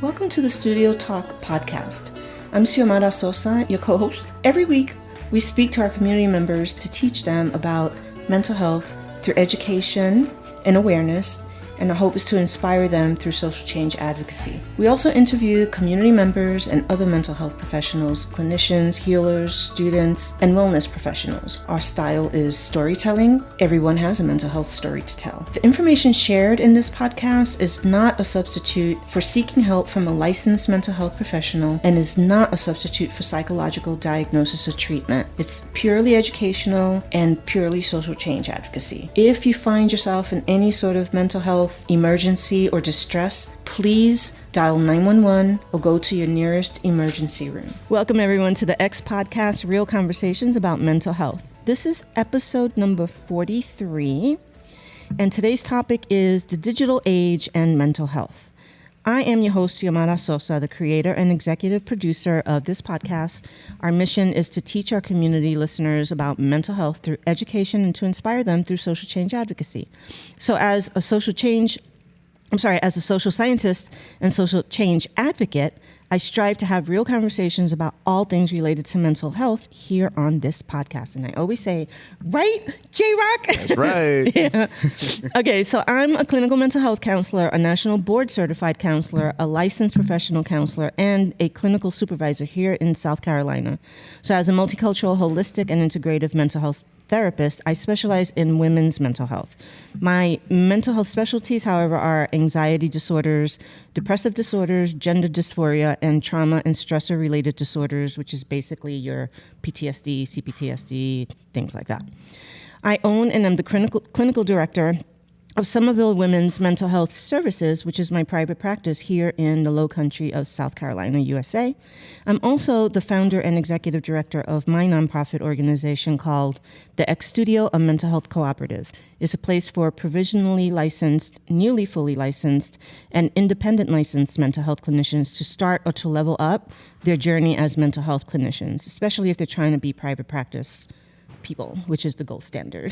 Welcome to the Studio Talk podcast. I'm Xiomara Sosa, your co-host. Every week, we speak to our community members to teach them about mental health through education and awareness, and our hope is to inspire them through social change advocacy. We also interview community members and other mental health professionals, clinicians, healers, students, and wellness professionals. Our style is storytelling. Everyone has a mental health story to tell. The information shared in this podcast is not a substitute for seeking help from a licensed mental health professional and is not a substitute for psychological diagnosis or treatment. It's purely educational and purely social change advocacy. If you find yourself in any sort of mental health emergency or distress, please dial 911 or go to your nearest emergency room. Welcome everyone to the X Podcast, Real Conversations about Mental Health. This is episode number 43, and today's topic is the digital age and mental health. I am your host, Xiomara Sosa, the creator and executive producer of this podcast. Our mission is to teach our community listeners about mental health through education and to inspire them through social change advocacy. So as a social scientist and social change advocate, I strive to have real conversations about all things related to mental health here on this podcast. And I always say, right, J-Rock? That's right. Yeah. Okay, so I'm a clinical mental health counselor, a national board certified counselor, a licensed professional counselor, and a clinical supervisor here in South Carolina. So as a multicultural, holistic, and integrative mental health therapist, I specialize in women's mental health. My mental health specialties, however, are anxiety disorders, depressive disorders, gender dysphoria, and trauma and stressor-related disorders, which is basically your PTSD, CPTSD, things like that. I own and am the clinical director of Somerville Women's Mental Health Services, which is my private practice here in the Low Country of South Carolina, USA. I'm also the founder and executive director of my nonprofit organization called the X Studio, a mental health cooperative. It's a place for provisionally licensed, newly fully licensed, and independent licensed mental health clinicians to start or to level up their journey as mental health clinicians, especially if they're trying to be private practice people, which is the gold standard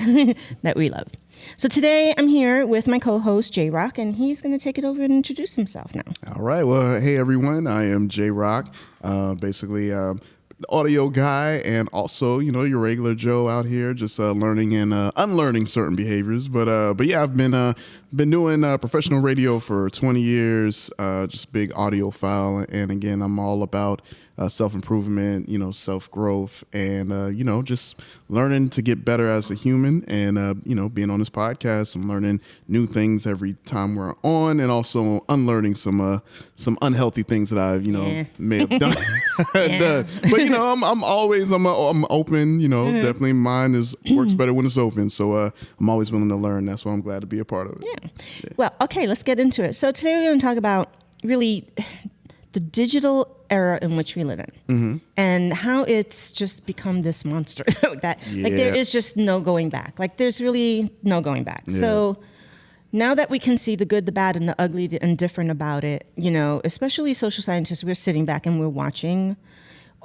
that we love. So today I'm here with my co-host J-Rock, and he's going to take it over and introduce himself now. All right. Well, hey everyone. I am J-Rock, basically the audio guy, and also your regular Joe out here, just learning and unlearning certain behaviors. But yeah, I've been doing professional radio for 20 years, just big audiophile, and again, I'm all about self-improvement, self-growth, and, just learning to get better as a human. And, being on this podcast, I'm learning new things every time we're on, and also unlearning some unhealthy things that I've, may have done. But, I'm open, definitely mine works better when it's open. So I'm always willing to learn. That's why I'm glad to be a part of it. Yeah. Well, okay, let's get into it. So today we're going to talk about really the digital era in which we live in, and how it's just become this monster that there is just no going back. Like there's really no going back. Yeah. So now that we can see the good, the bad, and the ugly, the indifferent about it, especially social scientists, we're sitting back and we're watching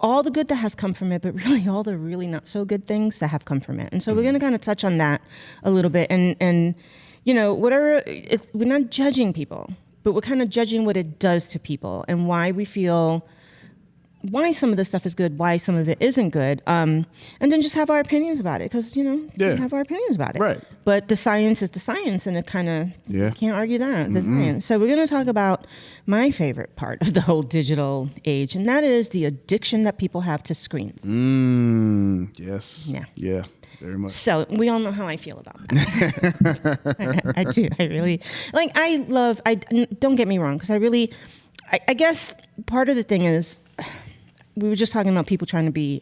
all the good that has come from it, but really all the really not so good things that have come from it. And so we're going to kind of touch on that a little bit, and we're not judging people, but we're kind of judging what it does to people and why we feel, why some of this stuff is good, why some of it isn't good, and then just have our opinions about it, because, we have our opinions about it. Right. But the science is the science, and it kind of, you can't argue that, the science. So we're going to talk about my favorite part of the whole digital age, and that is the addiction that people have to screens. Yes. Yeah. Very much. So we all know how I feel about that. I do. I really, don't get me wrong, because I guess part of the thing is, we were just talking about people trying to be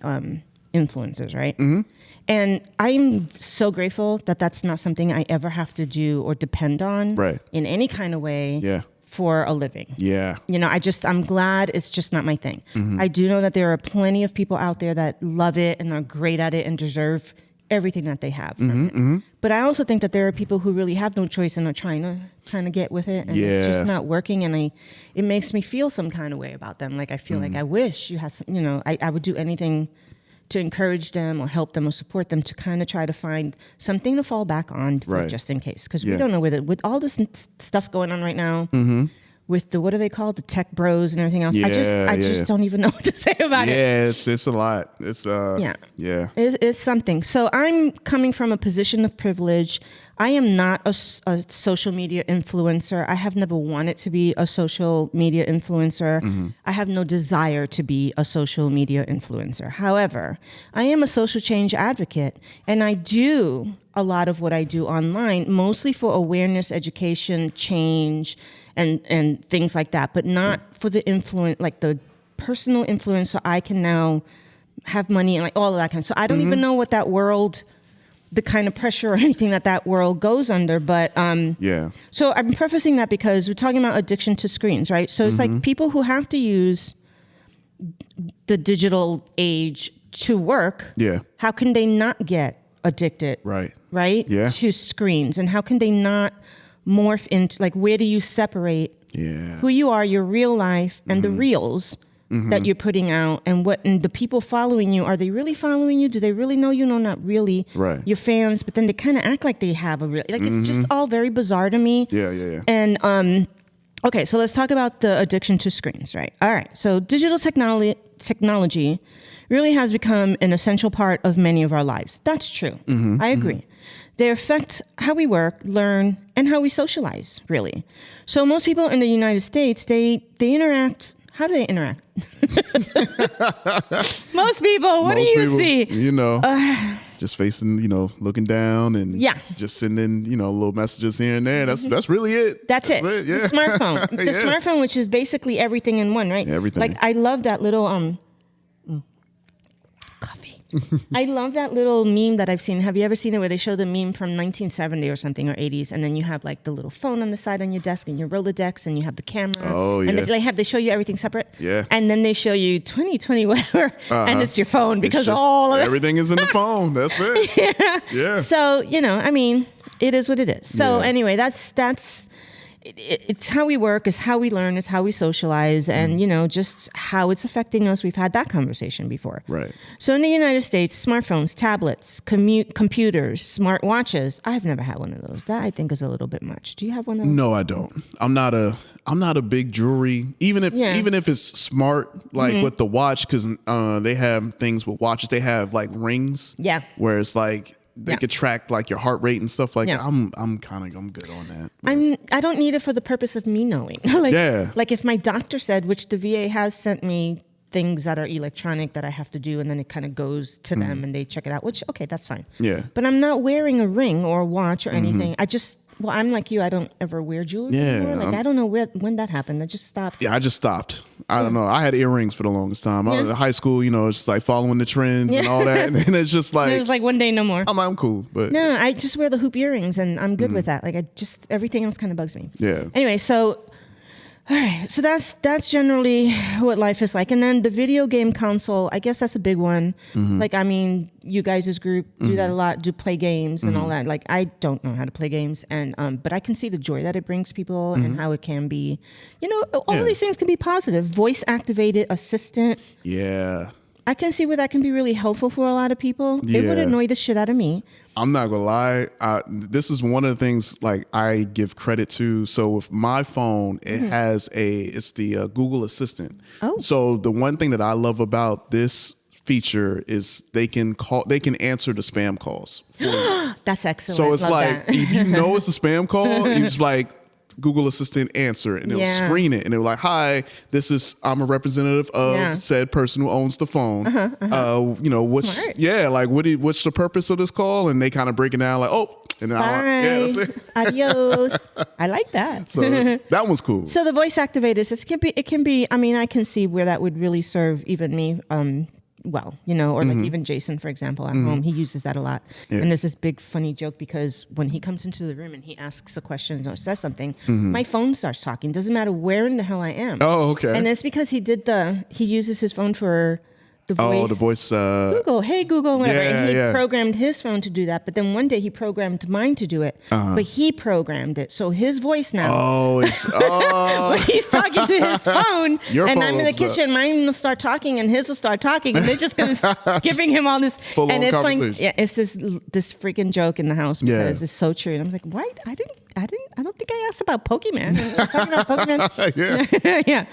influencers, right? Mm-hmm. And I'm so grateful that that's not something I ever have to do or depend on in any kind of way for a living. Yeah. I'm glad it's just not my thing. Mm-hmm. I do know that there are plenty of people out there that love it and are great at it and deserve everything that they have from it. Mm-hmm. But I also think that there are people who really have no choice and are trying to kind of get with it, and it's just not working, and it makes me feel some kind of way about them. Like I feel like I wish you had some, I would do anything to encourage them or help them or support them to kind of try to find something to fall back on for just in case, because we don't know with all this stuff going on right now. Mm-hmm. with the, what are they called? The tech bros and everything else. I Yeah, just don't even know what to say about it. Yeah, it's a lot. It's Yeah. yeah. It's something. So I'm coming from a position of privilege. I am not a social media influencer. I have never wanted to be a social media influencer. I have no desire to be a social media influencer. However, I am a social change advocate, and I do a lot of what I do online, mostly for awareness, education, change, and things like that, but not for the influence, like the personal influence, so I can now have money and like all of that kind of. So I don't even know what that world, the kind of pressure or anything that world goes under. But Yeah. so I'm prefacing that because we're talking about addiction to screens, right? So it's like people who have to use the digital age to work. Yeah. How can they not get addicted? Right. Right? Yeah. To screens, and how can they not morph into, like, where do you separate Yeah. who you are, your real life, and the reels that you're putting out, and the people following you, are they really following you? Do they really know you? No, not really. Right. Your fans, but then they kind of act like they have a real, like, it's just all very bizarre to me. Yeah. And okay, so let's talk about the addiction to screens, right? All right, so digital technology really has become an essential part of many of our lives. That's true. I agree. They affect how we work, learn, and how we socialize, really. So most people in the United States, they interact. How do they interact? Most people, what do you see? You know, just facing, looking down and just sending, little messages here and there. That's really it. That's it. Yeah. The smartphone. The smartphone, which is basically everything in one, right? Everything. Like, I love that little coffee. I love that little meme that I've seen. Have you ever seen it where they show the meme from 1970 or something, or 80s, and then you have like the little phone on the side on your desk and your Rolodex, and you have the camera. Oh, yeah. And they show you everything separate. Yeah. And then they show you 2020 whatever, and it's your phone, because all of it. Everything is in the phone. That's it. Yeah. So, I mean, it is what it is. So anyway, it's how we work, it's how we learn, it's how we socialize, and, just how it's affecting us. We've had that conversation before. Right. So in the United States, smartphones, tablets, computers, smartwatches. I've never had one of those. That, I think, is a little bit much. Do you have one of those? No, I don't. I'm not a big jewelry, even if it's smart, like with the watch, because they have things with watches. They have like rings. Yeah. Where it's like, they could track like your heart rate and stuff like that. I'm good on that. I don't need it for the purpose of me knowing. Like if my doctor said, which the VA has sent me things that are electronic that I have to do, and then it kind of goes to them and they check it out, which, okay, that's fine. Yeah. But I'm not wearing a ring or a watch or anything. I'm like you. I don't ever wear jewelry anymore. Like, I don't know when that happened. I just stopped. Yeah, I just stopped. I don't know. I had earrings for the longest time. I was in high school, it's just like following the trends and all that. And it's just like... It was like one day, no more. I'm cool, but... No, I just wear the hoop earrings, and I'm good with that. Like, everything else kind of bugs me. Yeah. Anyway, so... All right, so that's generally what life is like. And then the video game console, I guess that's a big one. Like, I mean, you guys' group do that a lot, do play games and all that. Like, I don't know how to play games, and but I can see the joy that it brings people and how it can be, all of these things can be positive. Voice-activated assistant. Yeah. I can see where that can be really helpful for a lot of people. Yeah. It would annoy the shit out of me. I'm not gonna lie. This is one of the things like I give credit to. So with my phone, it has it's the Google Assistant. Oh. So the one thing that I love about this feature is they can answer the spam calls for you. That's excellent. So it's Love like, that. if you know it's a spam call, you just like Google Assistant answer, and it'll screen it, and it'll like, "Hi, I'm a representative of said person who owns the phone. What's Smart. like what's the purpose of this call?" And they kind of break it down like, "Oh, and Bye. that's it." Adios. I like that. So that one's cool. So the voice activators, it can be. I mean, I can see where that would really serve even me. Or like even Jason, for example, at home, he uses that a lot. Yeah. And there's this big funny joke, because when he comes into the room and he asks a question or says something, my phone starts talking. Doesn't matter where in the hell I am. Oh, okay. And it's because he uses his phone for the voice. Oh, the voice. Google, hey Google, whatever. And he Yeah. programmed his phone to do that. But then one day he programmed mine to do it. But he programmed it. So his voice now. Oh, when he's talking to his phone, Your and phone I'm in the opens up. kitchen, mine will start talking and his will start talking, and they're just giving him all this. Full-on and it's conversation. like, it's this freaking joke in the house, because it's so true. And I'm like, why? I didn't I don't think I asked about Pokemon. I was talking about Pokemon. Yeah.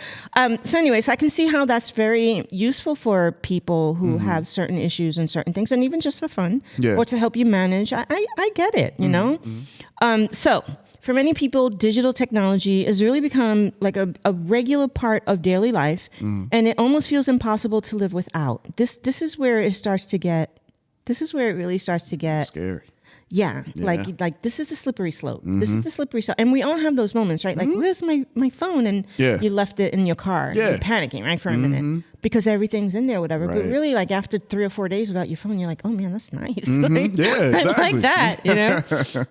So anyway, so I can see how that's very useful for people who have certain issues and certain things, and even just for fun, or to help you manage. I get it, you know. So for many people, digital technology has really become like a regular part of daily life, and it almost feels impossible to live without. This is where it starts to get. This is where it really starts to get scary. Yeah, like this is the slippery slope. This is the slippery slope, and we all have those moments, right? Like, where's my phone? And you left it in your car. Yeah. You're panicking, right, for a minute because everything's in there, whatever. Right. But really, like after 3 or 4 days without your phone, you're like, oh man, that's nice. Like, Yeah, exactly. I like that, you know.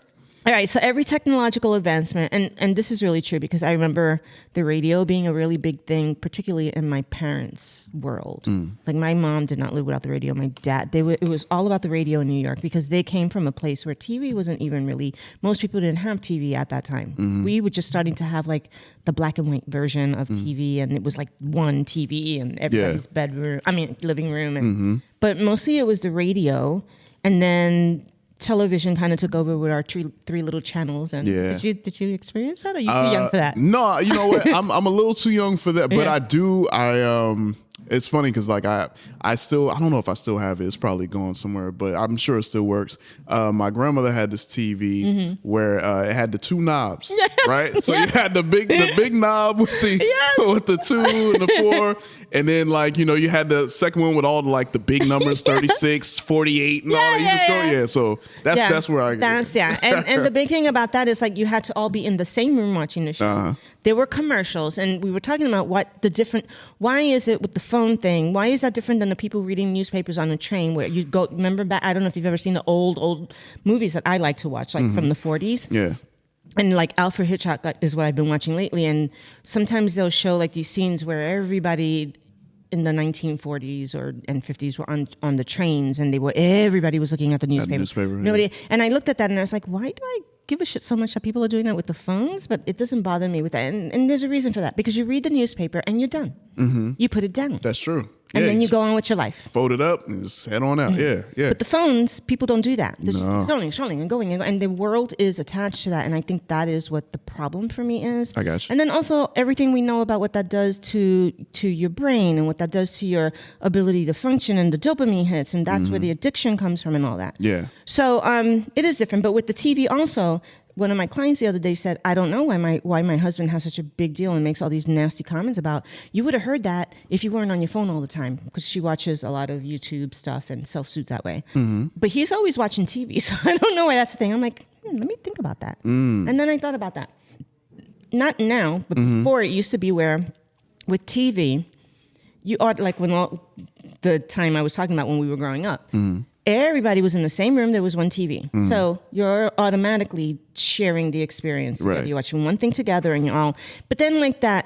All right, so every technological advancement, and this is really true because I remember the radio being a really big thing, particularly in my parents' world. Like my mom did not live without the radio. My dad, it was all about the radio in New York because they came from a place where TV wasn't even really, most people didn't have TV at that time. We were just starting to have like the black and white version of TV, and it was like one TV in everybody's living room. And, but mostly it was the radio, and then television kind of took over with our three little channels. And did you experience that? Or are you too young for that? No, you know what? I'm a little too young for that, but it's funny because like I don't know if I still have it. It's probably going somewhere, but I'm sure it still works. My grandmother had this TV where it had the two knobs, right? So you had the big knob with the with the 2 and the 4, and then like you had the second one with all the big numbers 36, 48, and all that. You just go So that's where I get. And the big thing about that is like you had to all be in the same room watching the show. There were commercials, and we were talking about why is it with the phone thing? Why is that different than the people reading newspapers on a train where you go, remember back, I don't know if you've ever seen the old movies that I like to watch, like from the 40s. Yeah. And like Alfred Hitchcock is what I've been watching lately. And sometimes they'll show like these scenes where everybody in the 1940s and 50s were on the trains, and everybody was looking at the newspaper. Nobody. And I looked at that and I was like, why do I give a shit so much that people are doing that with the phones? But it doesn't bother me with that. And there's a reason for that, because you read the newspaper and you're done. You put it down. That's true. And then you go on with your life. Fold it up and just head on out. Yeah. But the phones, people don't do that. They're just scrolling and going. And the world is attached to that. And I think that is what the problem for me is. I got you. And then also everything we know about what that does to your brain and what that does to your ability to function and the dopamine hits. And that's where the addiction comes from and all that. Yeah. So it is different. But with the TV also, one of my clients the other day said, I don't know why my husband has such a big deal and makes all these nasty comments about, you would have heard that if you weren't on your phone all the time, because she watches a lot of YouTube stuff and self-soothes that way. But he's always watching TV, so I don't know why that's the thing. I'm like, let me think about that. And then I thought about that. Not now, but before, it used to be where with TV, you ought, like the time I was talking about when we were growing up, everybody was in the same room. There was one TV. So you're automatically sharing the experience. Right. You're watching one thing together and you're all... But then like that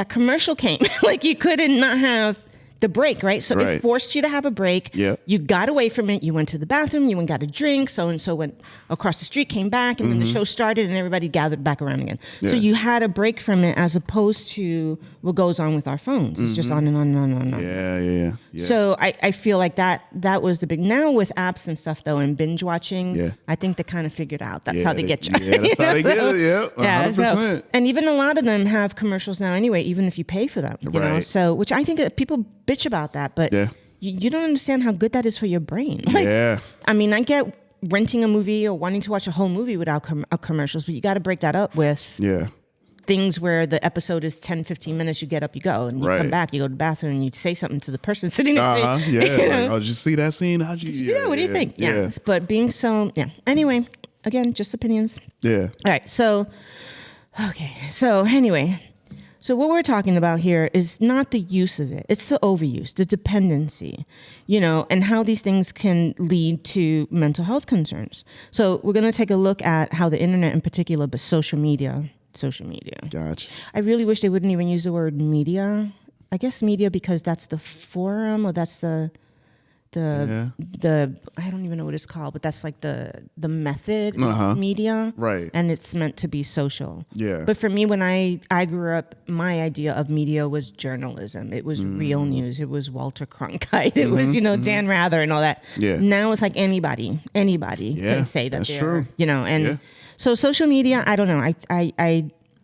commercial came. Like you couldn't not have the break, right? So it forced you to have a break. Yep. You got away from it. You went to the bathroom. You went and got a drink. So-and-so went across the street, came back, and then the show started and everybody gathered back around again. Yeah. So you had a break from it as opposed to what goes on with our phones. It's just on and on and on and on. Yeah. So I feel like that was the big... Now with apps and stuff, though, and binge watching, I think they kind of figured out. That's how they get you. Yeah, that's how they get it. Yeah, 100%. So, and even a lot of them have commercials now anyway, even if you pay for them. You know? So, which I think people bitch about that, but you don't understand how good that is for your brain. Like, I mean, I get renting a movie or wanting to watch a whole movie without commercials, but you got to break that up with things where the episode is 10, 15 minutes, you get up, you go, and you come back, you go to the bathroom, and you say something to the person sitting next to you. Like, oh, did you see that scene? How'd you... what do you think? Yes, but being so... Anyway, again, just opinions. Yeah. All right, so anyway... So what we're talking about here is not the use of it. It's the overuse, the dependency, and how these things can lead to mental health concerns. So we're going to take a look at how the internet in particular, but social media. Gotcha. I really wish they wouldn't even use the word media. I guess media because that's the forum or that's the I don't even know what it's called, but that's like the method of media, right? And it's meant to be social. Yeah. But for me, when I grew up, my idea of media was journalism. It was real news. It was Walter Cronkite. It was Dan Rather and all that. Yeah. Now it's like anybody can say that that's they're true. and so social media. I don't know.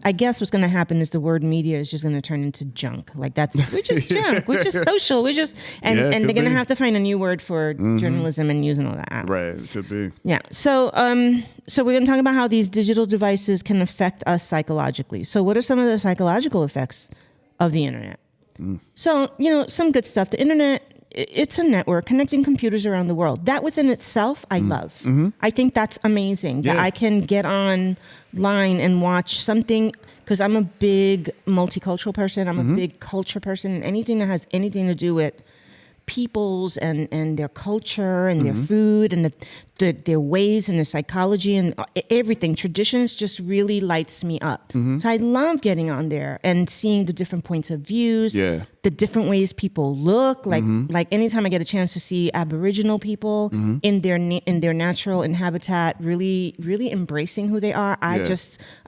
I guess what's going to happen is the word media is just going to turn into junk. Like we're just junk. We're just social. We're just, and they're going to have to find a new word for journalism and news and all that. Right. It could be. Yeah. So we're going to talk about how these digital devices can affect us psychologically. So what are some of the psychological effects of the internet? So, some good stuff. The internet, it's a network connecting computers around the world. That within itself, I love. I think that's amazing that I can get online and watch something, because I'm a big multicultural person. I'm a big culture person, and anything that has anything to do with peoples and their culture and their food and their ways and their psychology and everything. Traditions just really lights me up. So I love getting on there and seeing the different points of views, the different ways people look. Like anytime I get a chance to see Aboriginal people in their natural and habitat, really, really embracing who they are, I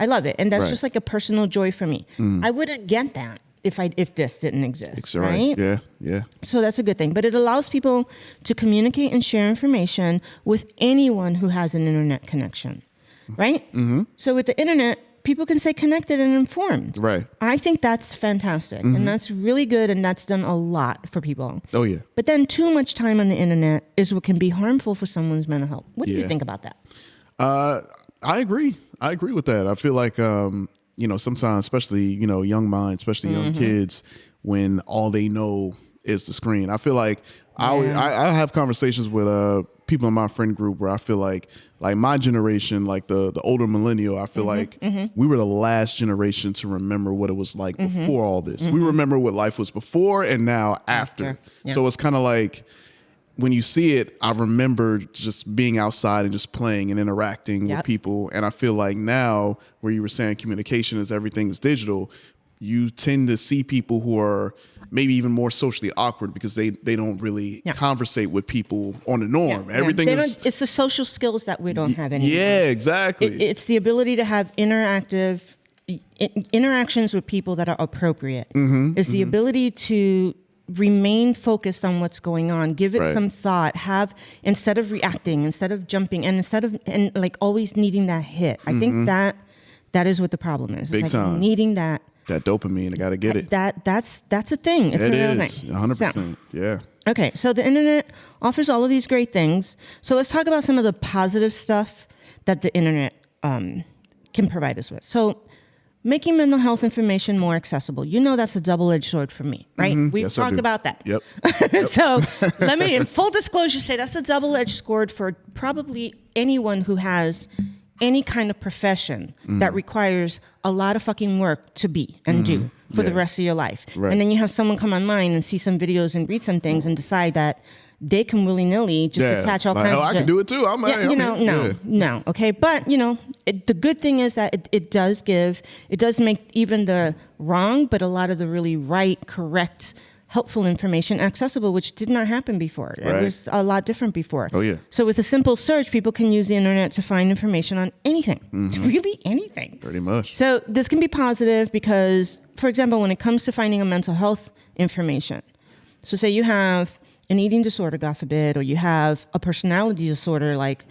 love it. And that's just like a personal joy for me. I wouldn't get that if this didn't exist, right? Yeah. So that's a good thing. But it allows people to communicate and share information with anyone who has an internet connection, right? So with the internet, people can stay connected and informed. Right. I think that's fantastic. And that's really good, and that's done a lot for people. Oh, yeah. But then too much time on the internet is what can be harmful for someone's mental health. What do you think about that? I agree. I agree with that. I feel like, sometimes, especially, young minds, especially young kids, when all they know is the screen. I feel like I have conversations with people in my friend group where I feel like my generation, like the older millennial, I feel like we were the last generation to remember what it was like before all this. We remember what life was before and now after. Yep. So it's kind of like, when you see it, I remember just being outside and just playing and interacting with people. And I feel like now, where you were saying communication is everything is digital, you tend to see people who are maybe even more socially awkward because they don't really conversate with people on the norm. Everything is... It's the social skills that we don't have anymore. Yeah, exactly. It's the ability to have interactions with people that are appropriate. It's the ability to remain focused on what's going on, give it some thought, instead of reacting, instead of jumping, and like always needing that hit. I think that is what the problem is. Big it's time. Needing that dopamine, I got to get it. That's a thing. It's a real thing. 100%. Yeah. Okay, so the internet offers all of these great things. So let's talk about some of the positive stuff that the internet can provide us with. So making mental health information more accessible. That's a double-edged sword for me, right? We've talked about that. Yep. So let me, in full disclosure, say that's a double-edged sword for probably anyone who has any kind of profession that requires a lot of fucking work to be and do for the rest of your life. Right. And then you have someone come online and see some videos and read some things and decide that they can willy-nilly just attach all kinds of I can do it too. No. Okay. But, the good thing is that it does make even the wrong, but a lot of the really right, correct, helpful information accessible, which did not happen before. It was a lot different before. Oh, yeah. So with a simple search, people can use the internet to find information on anything. Really anything. Pretty much. So this can be positive because, for example, when it comes to finding a mental health information, so say you have an eating disorder, God forbid, or you have a personality disorder like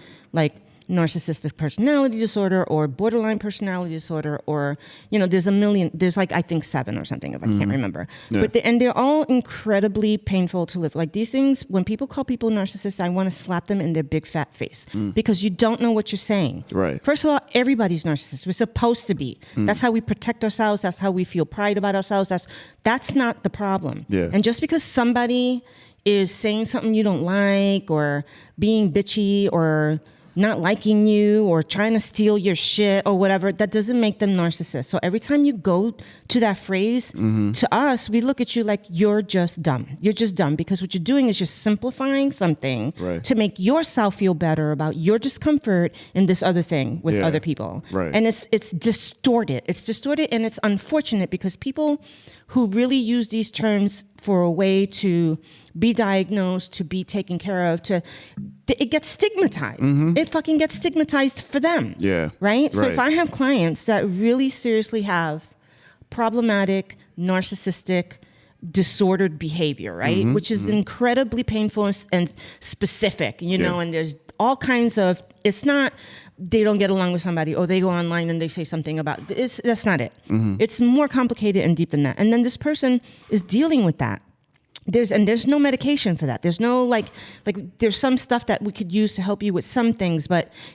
narcissistic personality disorder or borderline personality disorder, or there's like I think 7 or something, if I can't remember. But they're all incredibly painful to live. Like these things, when people call people narcissists, I want to slap them in their big fat face because you don't know what you're saying. Right. First of all, everybody's narcissist. We're supposed to be. That's how we protect ourselves. That's how we feel pride about ourselves. That's not the problem. Yeah. And just because somebody is saying something you don't like or being bitchy or not liking you or trying to steal your shit or whatever, that doesn't make them narcissists. So every time you go to that phrase, to us, we look at you like you're just dumb. You're just dumb because what you're doing is you're simplifying something to make yourself feel better about your discomfort in this other thing with other people. Right. And it's distorted. It's distorted, and it's unfortunate because people who really use these terms for a way to be diagnosed, to be taken care of, it gets stigmatized. It fucking gets stigmatized for them. Yeah. Right? So if I have clients that really seriously have problematic, narcissistic, disordered behavior, right? Which is incredibly painful and specific, you know, and there's all kinds of, it's not, they don't get along with somebody or they go online and they say something about, that's not it. It's more complicated and deep than that. And then this person is dealing with that. There's no medication for that. There's no like there's some stuff that we could use to help you with some things,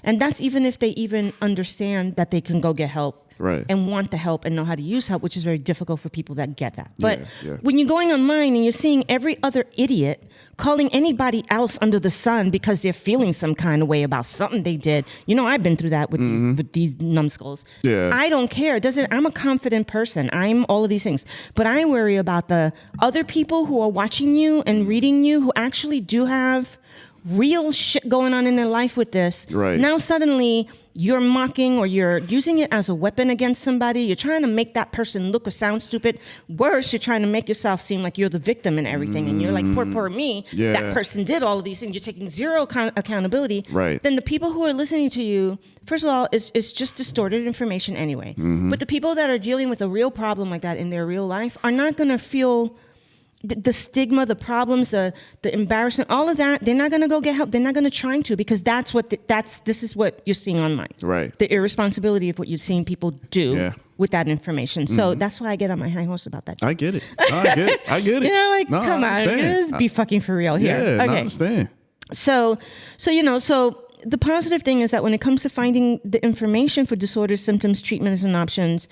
and that's even if they even understand that they can go get help. Right. And want the help and know how to use help, which is very difficult for people that get that. But when you're going online and you're seeing every other idiot calling anybody else under the sun because they're feeling some kind of way about something they did, you know, I've been through that with these numbskulls. Yeah. I don't care. I'm a confident person. I'm all of these things. But I worry about the other people who are watching you and reading you who actually do have real shit going on in their life with this. Right. Now suddenly you're mocking or you're using it as a weapon against somebody. You're trying to make that person look or sound stupid. Worse, you're trying to make yourself seem like you're the victim and everything. And you're like, poor me. Yeah. That person did all of these things. You're taking zero accountability. Right. Then the people who are listening to you, first of all, it's just distorted information anyway. But the people that are dealing with a real problem like that in their real life are not going to feel the stigma, the problems, the embarrassment, all of that. They're not going to go get help. They're not going to try to, because this is what you're seeing online. Right. The irresponsibility of what you're seeing people do with that information. So that's why I get on my high horse about that. I get it. I get it. You know, like, no, come on, let's be fucking for real here. Yeah, okay. I understand. So the positive thing is that when it comes to finding the information for disorders, symptoms, treatments, and options,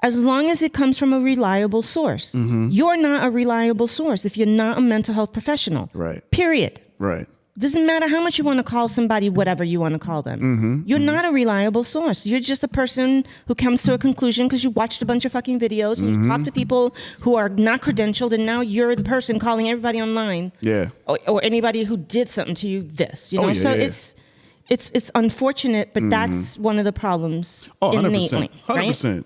as long as it comes from a reliable source, you're not a reliable source if you're not a mental health professional. Right. Period. Right. Doesn't matter how much you want to call somebody whatever you want to call them. You're not a reliable source. You're just a person who comes to a conclusion because you watched a bunch of fucking videos and you talked to people who are not credentialed, and now you're the person calling everybody online. Yeah. Or anybody who did something to you this. You know, it's unfortunate, but that's one of the problems. Oh, 100%. Innately, 100%.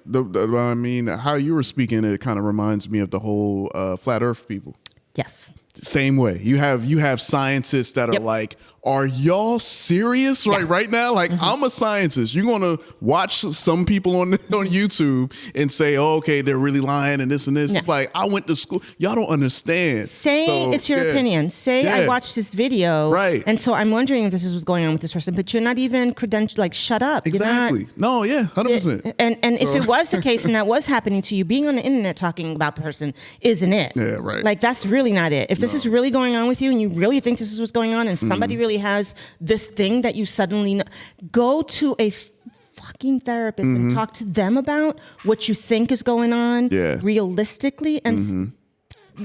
Right? I mean, how you were speaking, it kind of reminds me of the whole flat Earth people. Yes. Same way. You have scientists that are like, are y'all serious right now? Like, I'm a scientist. You're going to watch some people on YouTube and say, oh, okay, they're really lying and this and this. It's like, I went to school. Y'all don't understand. Say it's your opinion. Say I watched this video. Right. And so I'm wondering if this is what's going on with this person, but you're not even credentialed. Like, shut up. Exactly. No, 100%. And if it was the case and that was happening to you, being on the internet talking about the person isn't it. Yeah, right. Like, that's really not it. If this is really going on with you and you really think this is what's going on and somebody really has this thing that you suddenly know, go to a fucking therapist and talk to them about what you think is going on realistically and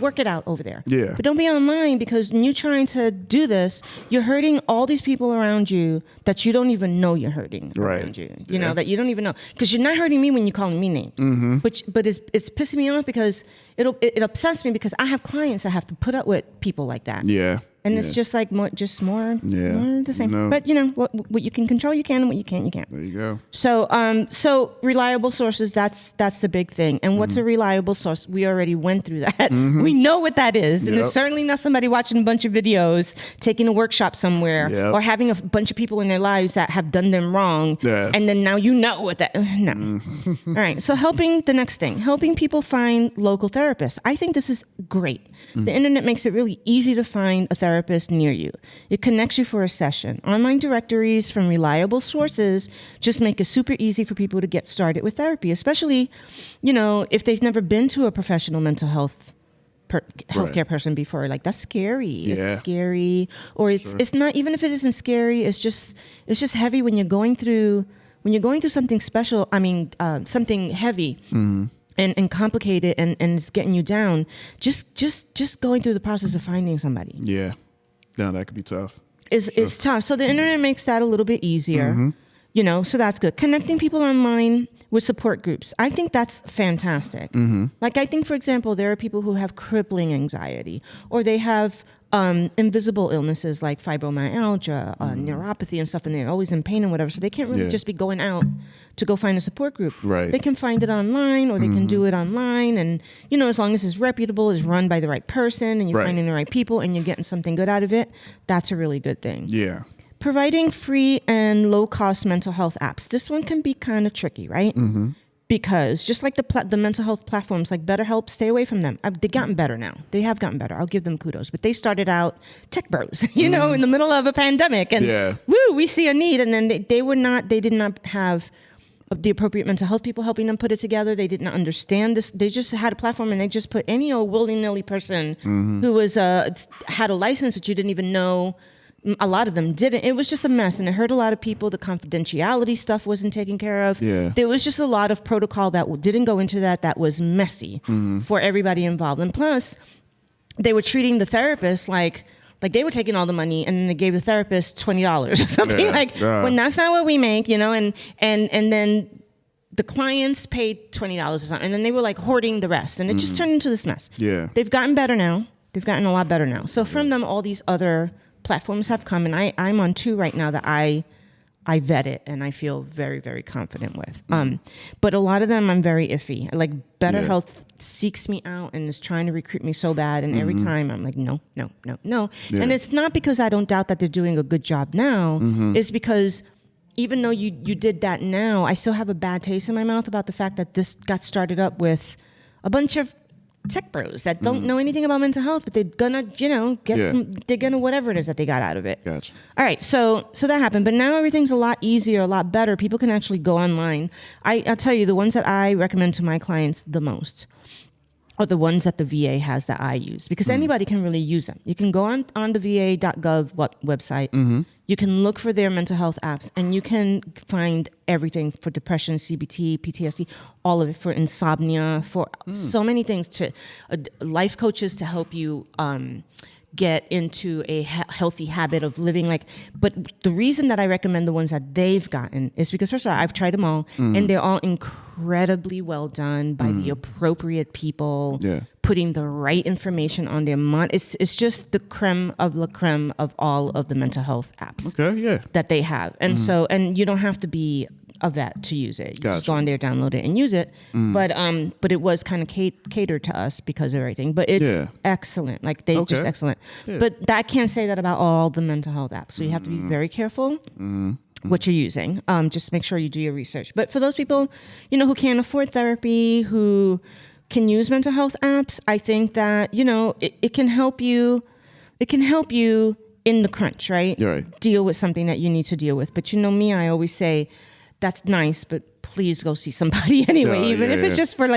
work it out over there. Yeah. But don't be online, because when you're trying to do this, you're hurting all these people around you that you don't even know you're hurting around you. You know, that you don't even know. Because you're not hurting me when you're calling me names. But it's pissing me off because it upsets me, because I have clients that have to put up with people like that. Yeah. And it's just like more the same. No. But you know, what you can control, you can, and what you can't, you can't. There you go. So reliable sources, that's the big thing. And what's a reliable source? We already went through that. We know what that is. And it's certainly not somebody watching a bunch of videos, taking a workshop somewhere, or having a bunch of people in their lives that have done them wrong. Yeah. And then now you know what that, no. All right. So helping people find local therapists. I think this is great. The internet makes it really easy to find a therapist near you. It connects you for a session. Online directories from reliable sources just make it super easy for people to get started with therapy, especially, you know, if they've never been to a professional mental health healthcare person before. Like, that's scary. Yeah. It's scary. Or it's not, even if it isn't scary, it's just heavy when you're going through something special. I mean, something heavy. And complicated and it's getting you down. Just going through the process of finding somebody. Yeah. No, that could be tough. It's tough. So the internet makes that a little bit easier. You know, so that's good. Connecting people online with support groups. I think that's fantastic. Like, I think, for example, there are people who have crippling anxiety, or they have invisible illnesses like fibromyalgia, neuropathy and stuff, and they're always in pain and whatever. So they can't really just be going out to go find a support group. Right. They can find it online, or they can do it online. And, as long as it's reputable, is run by the right person, and you're finding the right people, and you're getting something good out of it, that's a really good thing. Yeah. Providing free and low-cost mental health apps. This one can be kind of tricky, right? Because just like the mental health platforms like BetterHelp, stay away from them. They've gotten better now. They have gotten better. I'll give them kudos. But they started out tech bros, in the middle of a pandemic. And we see a need. And then they did not have the appropriate mental health people helping them put it together. They did not understand this. They just had a platform, and they just put any old willy-nilly person who was had a license that you didn't even know. A lot of them didn't. It was just a mess, and it hurt a lot of people. The confidentiality stuff wasn't taken care of. Yeah. There was just a lot of protocol that didn't go into that was messy for everybody involved. And plus, they were treating the therapist like they were taking all the money, and then they gave the therapist $20 or something when that's not what we make, and then the clients paid $20 or something, and then they were like hoarding the rest, and it just turned into this mess. Yeah. They've gotten better now. They've gotten a lot better now. So from them, all these other platforms have come, and I'm on 2 right now that I vet it and I feel very, very confident with. But a lot of them I'm very iffy. Like BetterHelp seeks me out and is trying to recruit me so bad, and every time I'm like, no. Yeah. And it's not because I don't doubt that they're doing a good job now. It's because even though you did that now, I still have a bad taste in my mouth about the fact that this got started up with a bunch of tech bros that don't know anything about mental health, but they're gonna, they're gonna whatever it is that they got out of it. Gotcha. All right, so that happened, but now everything's a lot easier, a lot better. People can actually go online. I'll tell you, the ones that I recommend to my clients the most are the ones that the VA has that I use, because anybody can really use them. You can go on the va.gov website. You can look for their mental health apps, and you can find everything for depression, CBT, PTSD, all of it, for insomnia, for so many things, to life coaches to help you get into a healthy habit of living. But the reason that I recommend the ones that they've gotten is because, first of all, I've tried them all, and they're all incredibly well done by the appropriate people, putting the right information on their it's just the creme of la creme of all of the mental health apps that they have. And so, and you don't have to be a vet to use it. You just go on there, download it, and use it. But it was kind of catered to us because of everything. But it's excellent. Just excellent. Yeah. But I can't say that about all the mental health apps. So you have to be very careful what you're using. Just make sure you do your research. But for those people, who can't afford therapy, who can use mental health apps, I think that, it can help you. It can help you in the crunch, right? Deal with something that you need to deal with. But me, I always say, that's nice, but please go see somebody anyway. Even if it's just for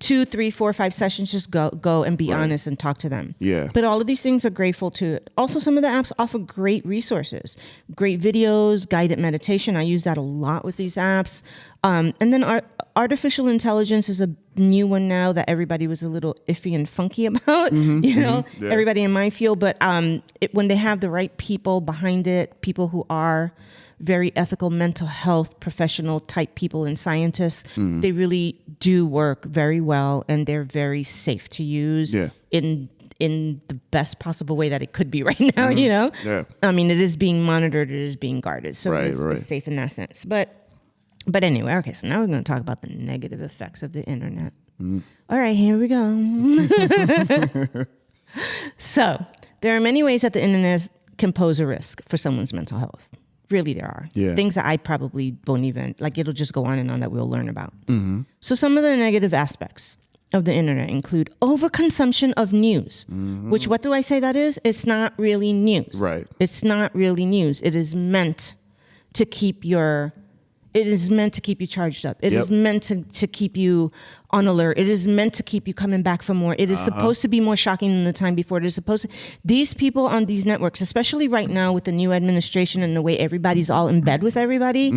2, 3, 4, 5 sessions, just go and be honest and talk to them. Yeah. But all of these things are grateful too. Also, some of the apps offer great resources, great videos, guided meditation. I use that a lot with these apps. And then artificial intelligence is a new one now that everybody was a little iffy and funky about, everybody in my field. But when they have the right people behind it, people who are very ethical mental health professional type people and scientists, they really do work very well, and they're very safe to use in the best possible way that it could be right now, I mean, it is being monitored, it is being guarded, so it's safe in that sense. But anyway, okay, so now we're going to talk about the negative effects of the internet. All right, here we go. So there are many ways that the internet can pose a risk for someone's mental health. Really, there are things that I probably won't even, it'll just go on and on that we'll learn about. So some of the negative aspects of the internet include overconsumption of news, which, what do I say that is? It's not really news. Right. It's not really news. It is meant to keep you charged up. It is meant to keep you on alert. It is meant to keep you coming back for more. It is supposed to be more shocking than the time before. It is supposed to. These people on these networks, especially right now with the new administration and the way everybody's all in bed with everybody,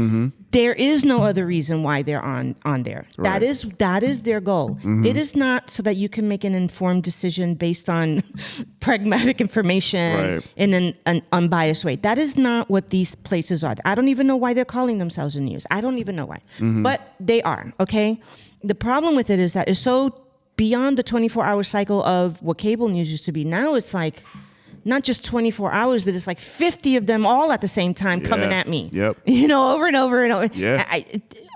there is no other reason why they're on there. Right. That is their goal. It is not so that you can make an informed decision based on pragmatic information in an unbiased way. That is not what these places are. I don't even know why they're calling themselves a news. I don't even know why. But they are, okay? The problem with it is that it's so beyond the 24-hour cycle of what cable news used to be. Now it's not just 24 hours, but it's like 50 of them all at the same time coming at me. Yep. Over and over and over. Yeah.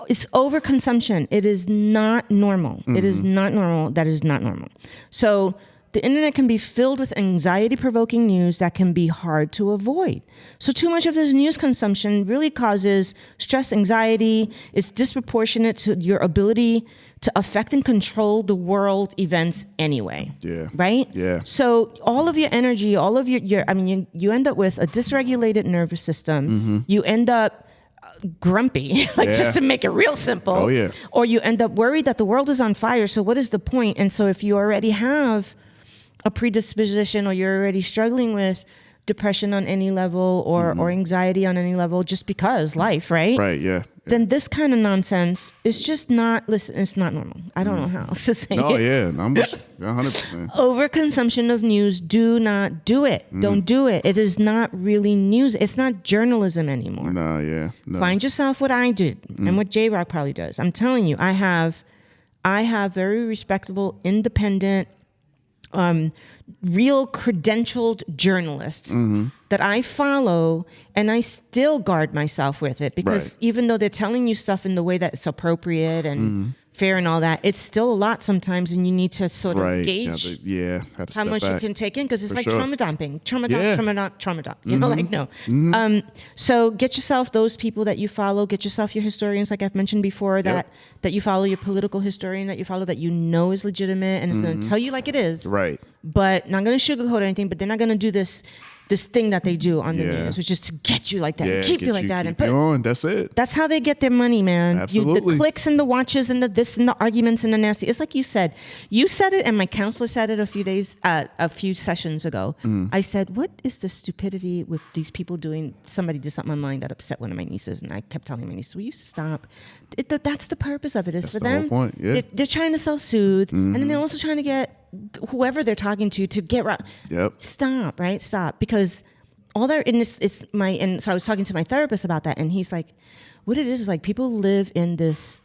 It's overconsumption. It is not normal. It is not normal. That is not normal. So the internet can be filled with anxiety-provoking news that can be hard to avoid. So too much of this news consumption really causes stress, anxiety. It's disproportionate to your ability to affect and control the world events anyway. Yeah. Right? Yeah. So all of your energy, all of your you end up with a dysregulated nervous system. You end up grumpy, just to make it real simple. Oh, yeah. Or you end up worried that the world is on fire. So what is the point? And so if you already have a predisposition, or you're already struggling with depression on any level, or anxiety on any level, just because life, right? Right. Yeah. Then this kind of nonsense is just not. Listen, it's not normal. I don't know how else to say Oh it. yeah, I'm with you. 100%. Overconsumption of news. Do not do it. Don't do it. It is not really news. It's not journalism anymore. No. Yeah. No. Find yourself what I did and what J Rock probably does. I'm telling you, I have very respectable, independent, real credentialed journalists that I follow, and I still guard myself with it, because even though they're telling you stuff in the way that it's appropriate and fair and all that, it's still a lot sometimes, and you need to sort of gauge had to how step much back. you can take in, because it's For like sure. trauma dumping. No. So get yourself those people that you follow. Get yourself your historians, like I've mentioned before, that you follow, your political historian that you follow, that you know is legitimate and is going to tell you like it is. Right. But not going to sugarcoat anything. But they're not going to do this thing that they do on the Yeah. news, which is to get you like that, Yeah. and keep get you like that, and keep put. you on. That's it. That's how they get their money, man. Absolutely. The clicks and the watches and the this and the arguments and the nasty. It's like you said. You said it, and my counselor said it a few sessions ago. I said, "What is the stupidity with these people doing?" Somebody did something online that upset one of my nieces, and I kept telling my niece, "Will you stop?" That's the purpose of it. Is That's for the whole them. point, yeah. They're trying to self-soothe, and then they're also trying to get whoever they're talking to get right. Yep. Stop, right? Stop, because all that, and so I was talking to my therapist about that, and he's like, what it is like people live in this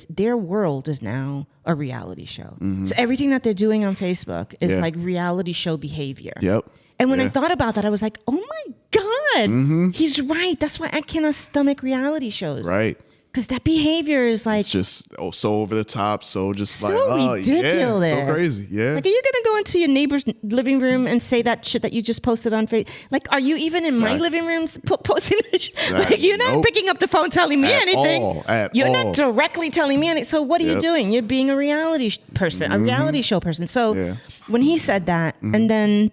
their world is now a reality show. So everything that they're doing on Facebook is like reality show behavior. Yep. And when I Yeah. thought about that, I was like, oh my God, he's right. That's why I cannot stomach reality shows. Right. Because that behavior is like It's just so over the top, so just so like ridiculous. yeah, so crazy. Yeah. Like, are you gonna go into your neighbor's living room and say that shit that you just posted on Facebook? Like, are you even in my Right. living room posting this shit? Like, you're not Nope. picking up the phone telling me At anything. all. At you're all. not directly telling me anything. So what are you Yep. doing? You're being a reality person, a reality show person. So Yeah. when he said that, and then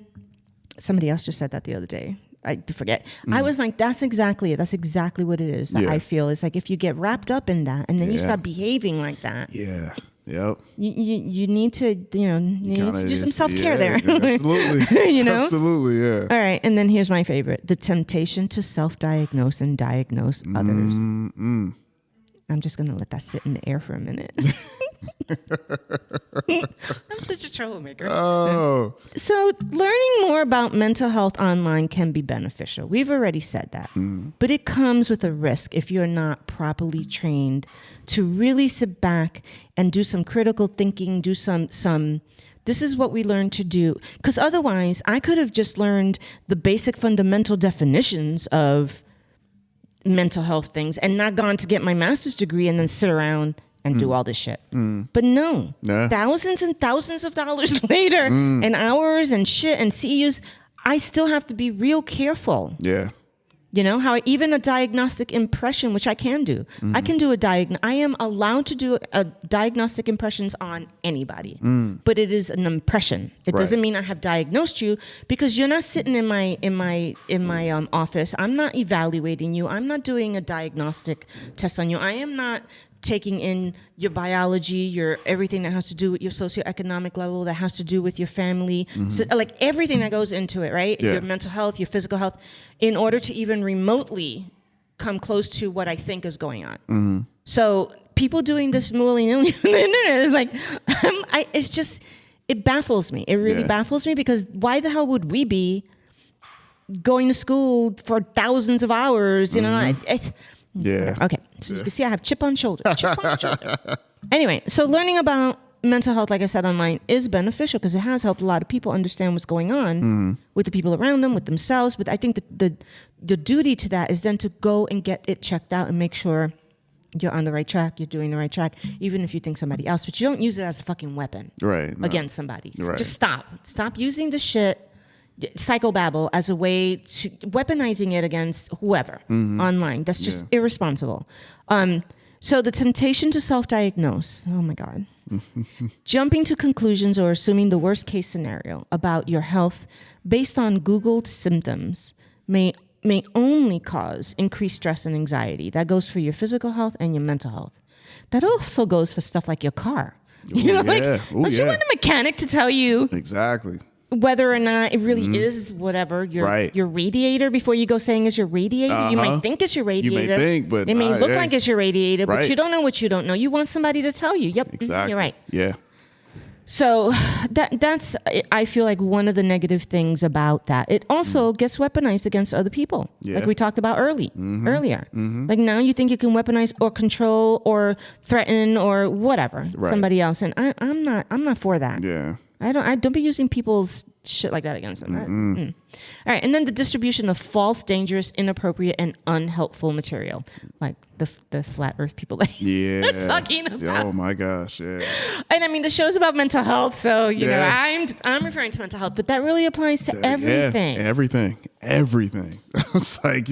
somebody else just said that the other day. I forget. I was like, that's exactly it. That's exactly what it is that Yeah. I feel. It's like if you get wrapped up in that and then you Yeah. start behaving like that, Yeah. Yep. you need to, you need to Kinda do some is- self-care yeah, there. Absolutely. You know? Absolutely. Yeah. All right. And then here's my favorite: the temptation to self-diagnose and diagnose others. I'm just going to let that sit in the air for a minute. I'm such a troublemaker. Oh. So learning more about mental health online can be beneficial. We've already said that. But it comes with a risk if you're not properly trained to really sit back and do some critical thinking, do some this is what we learned to do. Because otherwise, I could have just learned the basic fundamental definitions of mental health things and not gone to get my master's degree and then sit around and do all this shit. But no, Yeah. thousands and thousands of dollars later and hours and shit and CEUs, I still have to be real careful. Yeah. You know, how even a diagnostic impression, which I can do. I can do I am allowed to do a diagnostic impressions on anybody, but it is an impression. It Right. doesn't mean I have diagnosed you, because you're not sitting in my office. I'm not evaluating you. I'm not doing a diagnostic test on you. I am not taking in your biology, your everything that has to do with your socioeconomic level, that has to do with your family, so, like everything that goes into it, right? Yeah. Your mental health, your physical health, in order to even remotely come close to what I think is going on. So people doing this willy-nilly on the internet is like, it's just, it baffles me. It really Yeah. baffles me, because why the hell would we be going to school for thousands of hours? You know, Yeah. Okay, so you can see I have chip on shoulder. Anyway, so learning about mental health, like I said, online is beneficial because it has helped a lot of people understand what's going on with the people around them, with themselves. But I think that the duty to that is then to go and get it checked out and make sure you're on the right track, you're doing the right track, even if you think somebody else, but you don't use it as a fucking weapon against somebody. Right. Just stop using the shit, psychobabble, as a way to weaponizing it against whoever online. That's just irresponsible. So the temptation to self-diagnose, oh my God, jumping to conclusions or assuming the worst case scenario about your health based on Googled symptoms may only cause increased stress and anxiety. That goes for your physical health and your mental health. That also goes for stuff like your car. You know, don't you want a mechanic to tell you exactly whether or not it really is whatever your radiator before you go saying it's your radiator? You might think it's your radiator. You may think, but it may look like it's your radiator, but you don't know what you don't know. You want somebody to tell you. Yep, exactly. You're right. Yeah. So that's, I feel like, one of the negative things about that. It also gets weaponized against other people, like we talked about earlier. Like now you think you can weaponize or control or threaten or whatever somebody else, and I'm not for that. Yeah. I don't be using people's shit like that against them. All right, and then the distribution of false, dangerous, inappropriate, and unhelpful material, like the flat Earth people that you're talking about. Oh my gosh, yeah. And I mean, the show's about mental health, so you know, I'm referring to mental health, but that really applies to everything. Everything. It's like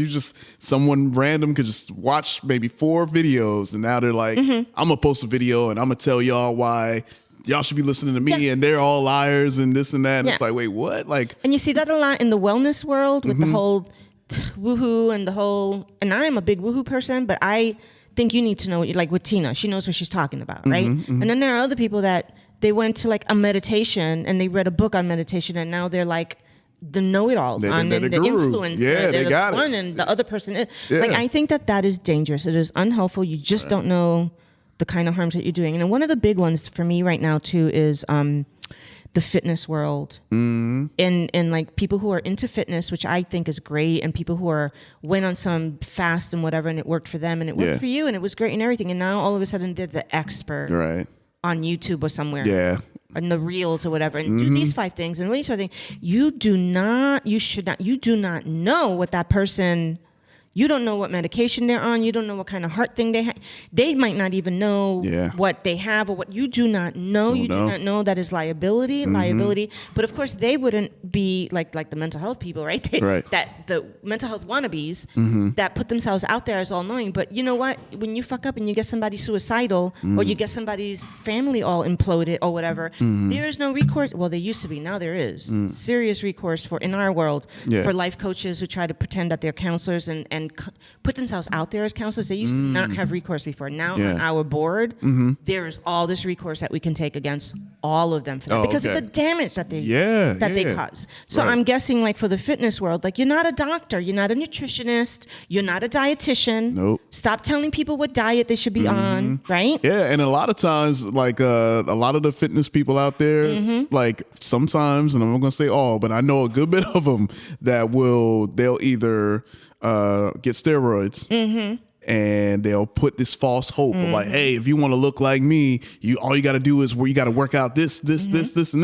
someone random could just watch maybe 4 videos, and now they're like, I'm gonna post a video and I'm gonna tell y'all why y'all should be listening to me, and they're all liars and this and that. And it's like, wait, what? Like, and you see that a lot in the wellness world with the whole woohoo and the whole. And I'm a big woohoo person, but I think you need to know, like with Tina, she knows what she's talking about, right? And then there are other people that they went to like a meditation and they read a book on meditation, and now they're like the know-it-alls on the influencer. Yeah, they got one, and the other person is. Like, I think that is dangerous. It is unhelpful. You just don't know the kind of harms that you're doing. And one of the big ones for me right now too is the fitness world, and like people who are into fitness, which I think is great, and people who went on some fast and whatever, and it worked for them and it worked for you and it was great and everything, and now all of a sudden they're the expert on YouTube or somewhere, in the reels or whatever, and do these 5 things and these 5 things. You do not know what that person. You don't know what medication they're on. You don't know what kind of heart thing they have. They might not even know what they have or what you do not know. Do not know that is liability. But of course, they wouldn't be like the mental health people, right? That the mental health wannabes that put themselves out there as all knowing. But you know what? When you fuck up and you get somebody suicidal or you get somebody's family all imploded or whatever, there is no recourse. Well, there used to be. Now there is serious recourse in our world for life coaches who try to pretend that they're counselors and put themselves out there as counselors. They used to not have recourse before. Now on our board, there's all this recourse that we can take against all of them for that because of the damage that they cause. So I'm guessing, like for the fitness world, like you're not a doctor, you're not a nutritionist, you're not a dietitian. Nope. Stop telling people what diet they should be on, right? Yeah, and a lot of times, like a lot of the fitness people out there, like sometimes, and I'm not gonna say all, but I know a good bit of them that they'll either get steroids and they'll put this false hope of like, hey, if you want to look like me, all you got to do is you got to work out this and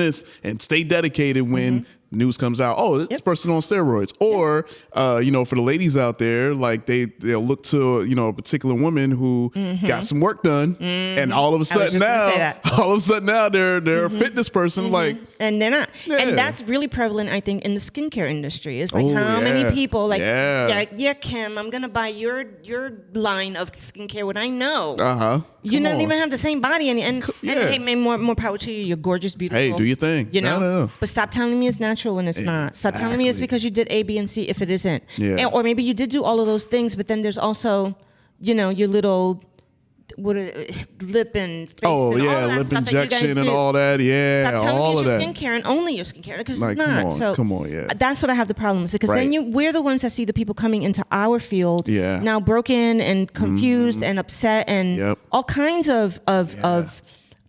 this and stay dedicated when news comes out, this person on steroids. Or for the ladies out there, like they'll look to a particular woman who got some work done, and all of a sudden now they're a fitness person, like, and they're not. And that's really prevalent, I think, in the skincare industry. It's like how many people like Kim, I'm gonna buy your line of skincare when I know you don't even have the same body, and hey, more power to you. You're gorgeous, beautiful. Hey, do your thing. No. But stop telling me it's natural when it's not. Stop telling me it's because you did A, B, and C if it isn't. Or maybe you did do all of those things, but then there's also, your little lip and face lip injection and all that. Stop telling all me of your that. Skincare and only your skincare, because like, it's not. Come on, that's what I have the problem with, because then we're the ones that see the people coming into our field now broken and confused and upset and all kinds of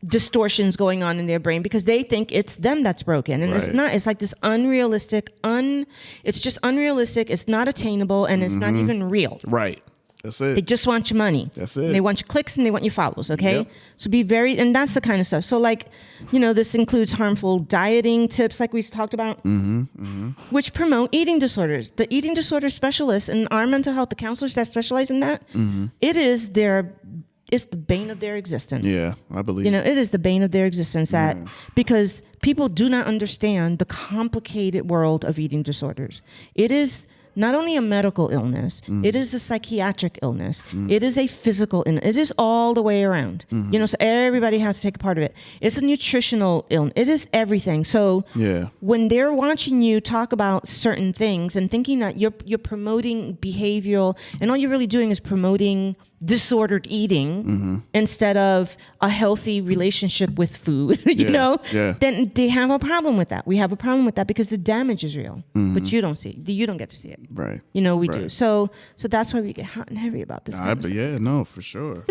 distortions going on in their brain because they think it's them that's broken, and it's not. It's like this unrealistic. It's just unrealistic. It's not attainable, and it's not even real. Right. That's it. They just want your money. That's it. They want your clicks and they want your follows, okay? Yep. So be very, and that's the kind of stuff. So like, this includes harmful dieting tips like we talked about, which promote eating disorders. The eating disorder specialists and our mental health, the counselors that specialize in that, it's the bane of their existence. Yeah, I believe. It is the bane of their existence because people do not understand the complicated world of eating disorders. It is not only a medical illness, it is a psychiatric illness. It is a physical illness. It is all the way around. So everybody has to take a part of it. It's a nutritional illness. It is everything. So when they're watching you talk about certain things and thinking that you're promoting behavioral, and all you're really doing is promoting disordered eating instead of a healthy relationship with food, then they have a problem with that. We have a problem with that because the damage is real, but you don't see it. You don't get to see it. Right. We do. So that's why we get hot and heavy about this. For sure.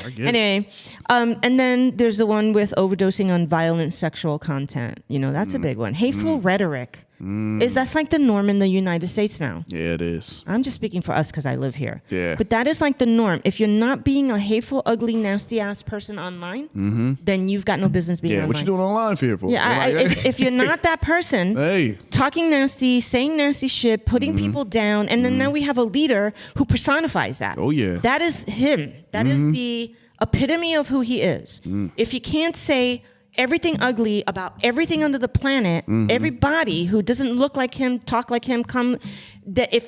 I get anyway, and then there's the one with overdosing on violent sexual content. That's a big one. Hateful rhetoric. That's like the norm in the United States now. Yeah, it is. I'm just speaking for us because I live here. Yeah. But that is like the norm. If you're not being a hateful, ugly, nasty ass person online, then you've got no business being online. What you doing online for? Yeah, if you're not that person, talking nasty, saying nasty shit, putting people down, and then now we have a leader who personifies that. Oh, yeah. That is him. That is the epitome of who he is. If you can't say everything ugly about everything under the planet, everybody who doesn't look like him, talk like him,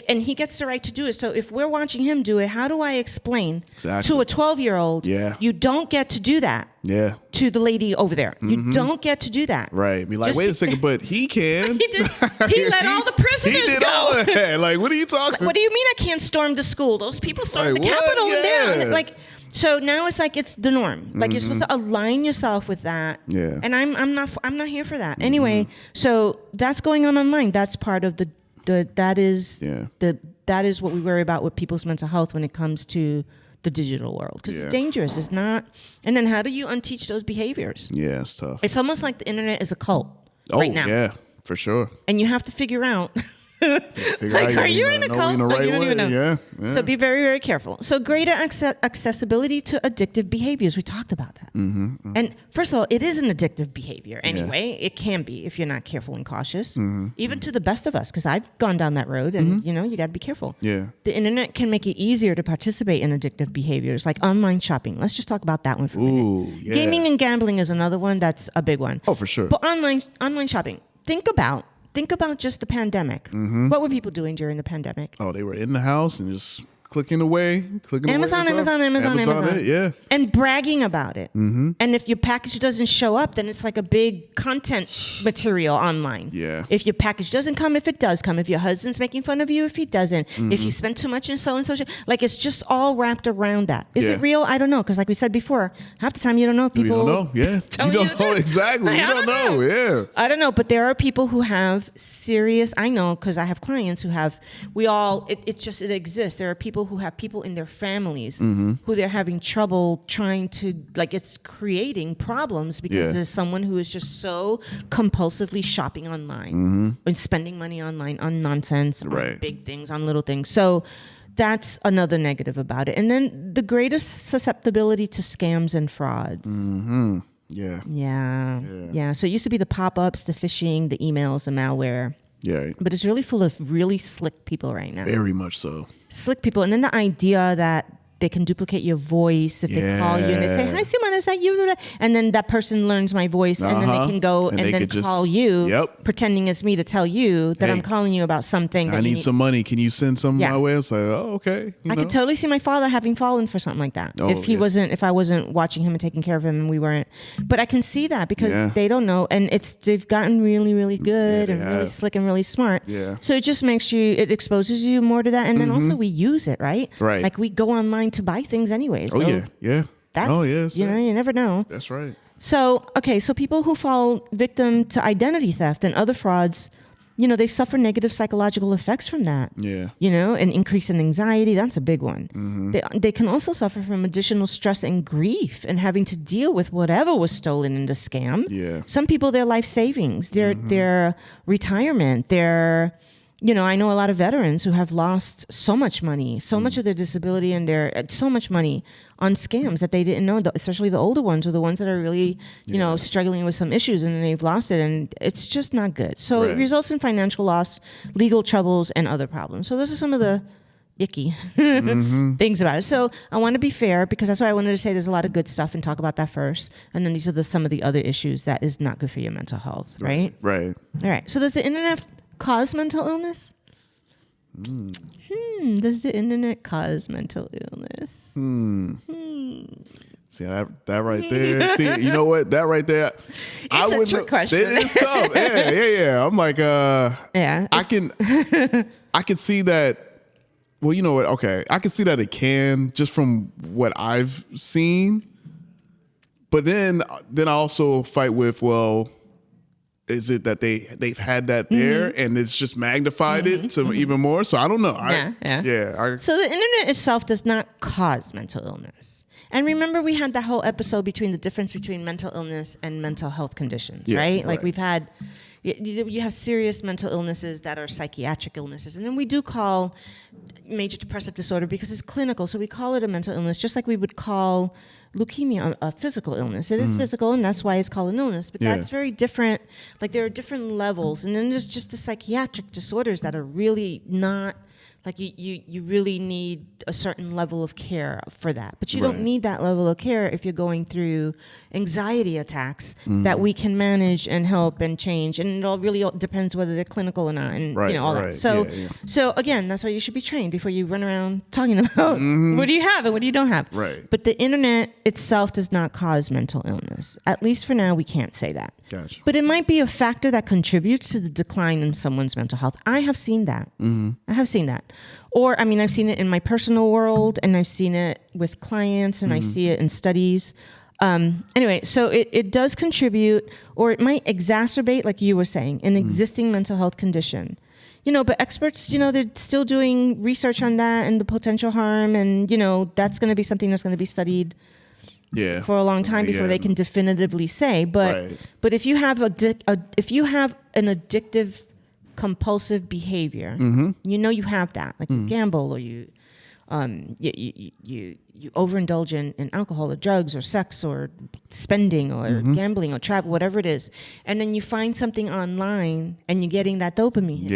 and he gets the right to do it. So if we're watching him do it, how do I explain to a 12-year-old, you don't get to do that to the lady over there. You don't get to do that. Right. Be like, wait a second, but he can. he let all the prisoners He did go. all of that. Like, what are you talking? What do you mean I can't storm the school? Those people stormed the Capitol and they're so now it's like it's the norm. Like you're supposed to align yourself with that. Yeah. And I'm not here for that. Anyway, so that's going on online. That's part of that is what we worry about with people's mental health when it comes to the digital world, because it's dangerous. It's not. And then how do you unteach those behaviors? Yeah, it's tough. It's almost like the internet is a cult right now. Yeah, for sure. And you have to figure out. Are you in a cult? You don't even know. Yeah. So be very, very careful. So greater accessibility to addictive behaviors. We talked about that. And first of all, it is an addictive behavior anyway. It can be if you're not careful and cautious, even to the best of us, because I've gone down that road and, you got to be careful. Yeah. The internet can make it easier to participate in addictive behaviors like online shopping. Let's just talk about that one for a minute. Yeah. Gaming and gambling is another one that's a big one. Oh, for sure. But online shopping, think about just the pandemic. What were people doing during the pandemic? Oh, they were in the house and just clicking away. Amazon. Yeah. And bragging about it. And if your package doesn't show up, then it's like a big content material online. Yeah. If your package doesn't come, if it does come, if your husband's making fun of you, if he doesn't, if you spend too much in so-and-so, like it's just all wrapped around that. Is it real? I don't know. Because like we said before, half the time you don't know if people... You don't know, yeah. You don't know exactly. You don't know, yeah. I don't know, but there are people who have serious... I know because I have clients who have... It exists. There are people who have people in their families who they're having trouble trying to, like, it's creating problems because there's someone who is just so compulsively shopping online and spending money online on nonsense, on big things, on little things. So that's another negative about it. And then the greatest susceptibility to scams and frauds. Yeah. So it used to be the pop-ups, the phishing, the emails, the malware. Yeah. But it's really full of really slick people right now. Very much so. Slick people. And then the idea that they can duplicate your voice if they call you and they say, "Hi, Simona, is that you?" And then that person learns my voice and then they can go and then call you, pretending it's me to tell you that I'm calling you about something. I need some money. Can you send some my way? It's like, oh, okay. I could totally see my father having fallen for something like that if I wasn't watching him and taking care of him and we weren't. But I can see that because they don't know, and they've gotten really, really good and really slick and really smart. Yeah. So it just it exposes you more to that, and then also we use it, right? Right. Like we go online to buy things anyway. So That's, you never know. That's right. So, so people who fall victim to identity theft and other frauds, they suffer negative psychological effects from that. Yeah. An increase in anxiety, that's a big one. They can also suffer from additional stress and grief and having to deal with whatever was stolen in the scam. Yeah. Some people, their life savings, their retirement, their I know a lot of veterans who have lost so much money, so much of their disability and so much money on scams that they didn't know, especially the older ones or the ones that are really, struggling with some issues and they've lost it, and it's just not good. So it results in financial loss, legal troubles, and other problems. So those are some of the icky things about it. So I want to be fair, because that's why I wanted to say there's a lot of good stuff and talk about that first. And then these are some of the other issues that is not good for your mental health, right? Right. All right. So does the internet cause mental illness? Does the internet cause mental illness? See that right there. See, you know what? That right there. It's a trick question. It is tough. Yeah. I'm like, I can see that. Well, you know what? Okay, I can see that it can, just from what I've seen. But then I also fight with, well, is it that they've had that there and it's just magnified it to even more? So I don't know. So the internet itself does not cause mental illness. And remember, we had that whole episode between the difference between mental illness and mental health conditions, right? Like we've had, you have serious mental illnesses that are psychiatric illnesses. And then we do call major depressive disorder, because it's clinical. So we call it a mental illness, just like we would call leukemia a physical illness. It is physical, and that's why it's called an illness. But that's very different. Like, there are different levels. And then there's just the psychiatric disorders that are really not, like, you really need a certain level of care for that. But you don't need that level of care if you're going through anxiety attacks that we can manage and help and change. And it all really depends whether they're clinical or not, and all that. So again, that's why you should be trained before you run around talking about what do you have and what do you don't have. Right. But the internet itself does not cause mental illness. At least for now, we can't say that. Gotcha. But it might be a factor that contributes to the decline in someone's mental health. I have seen that. I have seen that. Or, I mean, I've seen it in my personal world, and I've seen it with clients, and I see it in studies. Anyway, so it does contribute, or it might exacerbate, like you were saying, an existing mental health condition. But experts, they're still doing research on that and the potential harm, and, that's going to be something that's going to be studied for a long time before they can definitively say. But if you have if you have an addictive, compulsive behavior, you have that, like you gamble, or you overindulge in alcohol or drugs or sex or spending or gambling or travel, whatever it is, and then you find something online and you're getting that dopamine,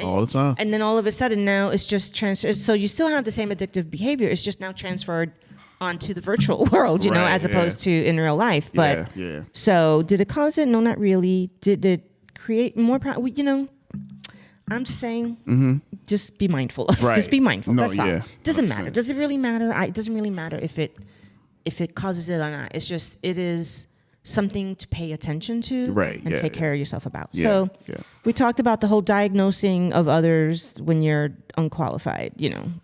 all the time, and then all of a sudden now it's just transferred. So you still have the same addictive behavior, it's just now transferred onto the virtual world, as opposed to in real life. But so did it cause it? No, not really. Did it create more I'm just saying, just be mindful. Just be mindful. No, that's all. Doesn't matter. Does it really matter? It doesn't really matter if it causes it or not. It is something to pay attention to and take care of yourself about. So we talked about the whole diagnosing of others when you're unqualified,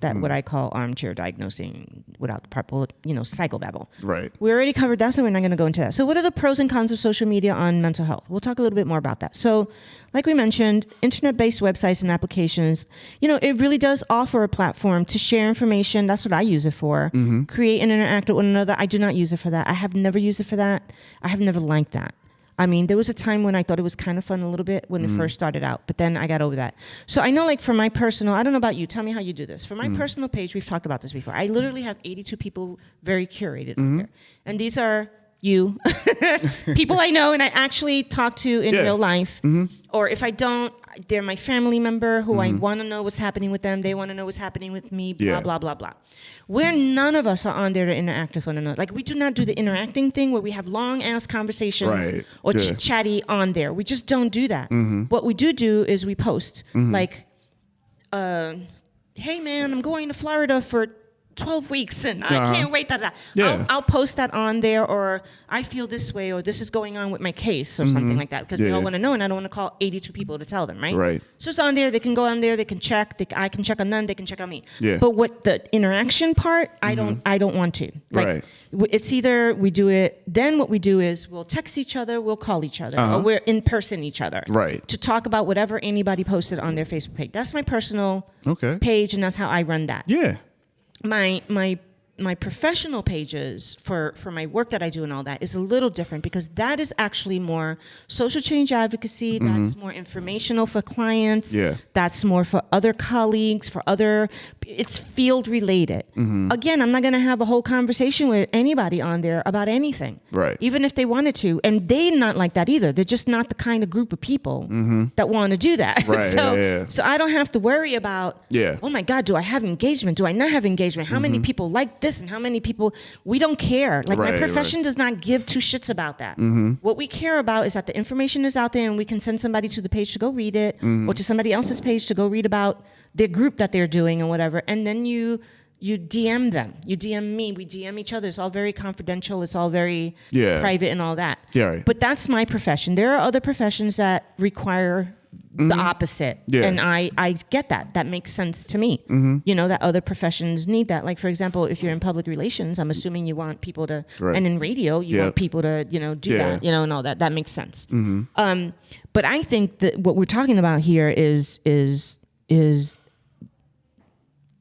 that what I call armchair diagnosing without the proper, psychobabble. Right. We already covered that, so we're not going to go into that. So what are the pros and cons of social media on mental health? We'll talk a little bit more about that. So like we mentioned, internet-based websites and applications, it really does offer a platform to share information. That's what I use it for. Create and interact with one another. I do not use it for that. I have never used it for that. I have never liked that. I mean, there was a time when I thought it was kind of fun a little bit when it first started out, but then I got over that. So I know, like, for my personal, I don't know about you, tell me how you do this. For my personal page, we've talked about this before. I literally have 82 people very curated on here. And these are you, people I know and I actually talk to in real life. Or if I don't, they're my family member who I want to know what's happening with them. They want to know what's happening with me, blah, blah, blah, blah. Where none of us are on there to interact with one another. Like, we do not do the interacting thing where we have long-ass conversations or chit-chatty on there. We just don't do that. What we do is we post, like, hey, man, I'm going to Florida for 12 weeks and I can't wait. I'll post that on there, or I feel this way, or this is going on with my case, or something like that, because they all want to know, and I don't want to call 82 people to tell them, right? So it's on there. They can go on there. They can check. I can check on them. They can check on me. But what the interaction part, I don't want to. Like, it's either we do it. Then what we do is we'll text each other, we'll call each other, or we're in person each other, to talk about whatever anybody posted on their Facebook page. That's my personal page, and that's how I run that. My my professional pages for my work that I do and all that is a little different, because that is actually more social change advocacy. That's more informational for clients. Yeah. That's more for other colleagues, it's field related. Again, I'm not going to have a whole conversation with anybody on there about anything. Right. Even if they wanted to. And they're not like that either. They're just not the kind of group of people that want to do that. Right. So I don't have to worry about, Yeah. oh my God, do I have engagement? Do I not have engagement? How many people like this and how many people? We don't care. Like, my profession does not give two shits about that. What we care about is that the information is out there and we can send somebody to the page to go read it, or to somebody else's page to go read about their group that they're doing and whatever. And then you DM them. You DM me. We DM each other. It's all very confidential. It's all very private and all that. Yeah, right. But that's my profession. There are other professions that require the opposite. Yeah. And I get that. That makes sense to me. You know, that other professions need that. Like, for example, if you're in public relations, I'm assuming you want people to, and in radio, you want people to, do that, and all that. That makes sense. But I think that what we're talking about here is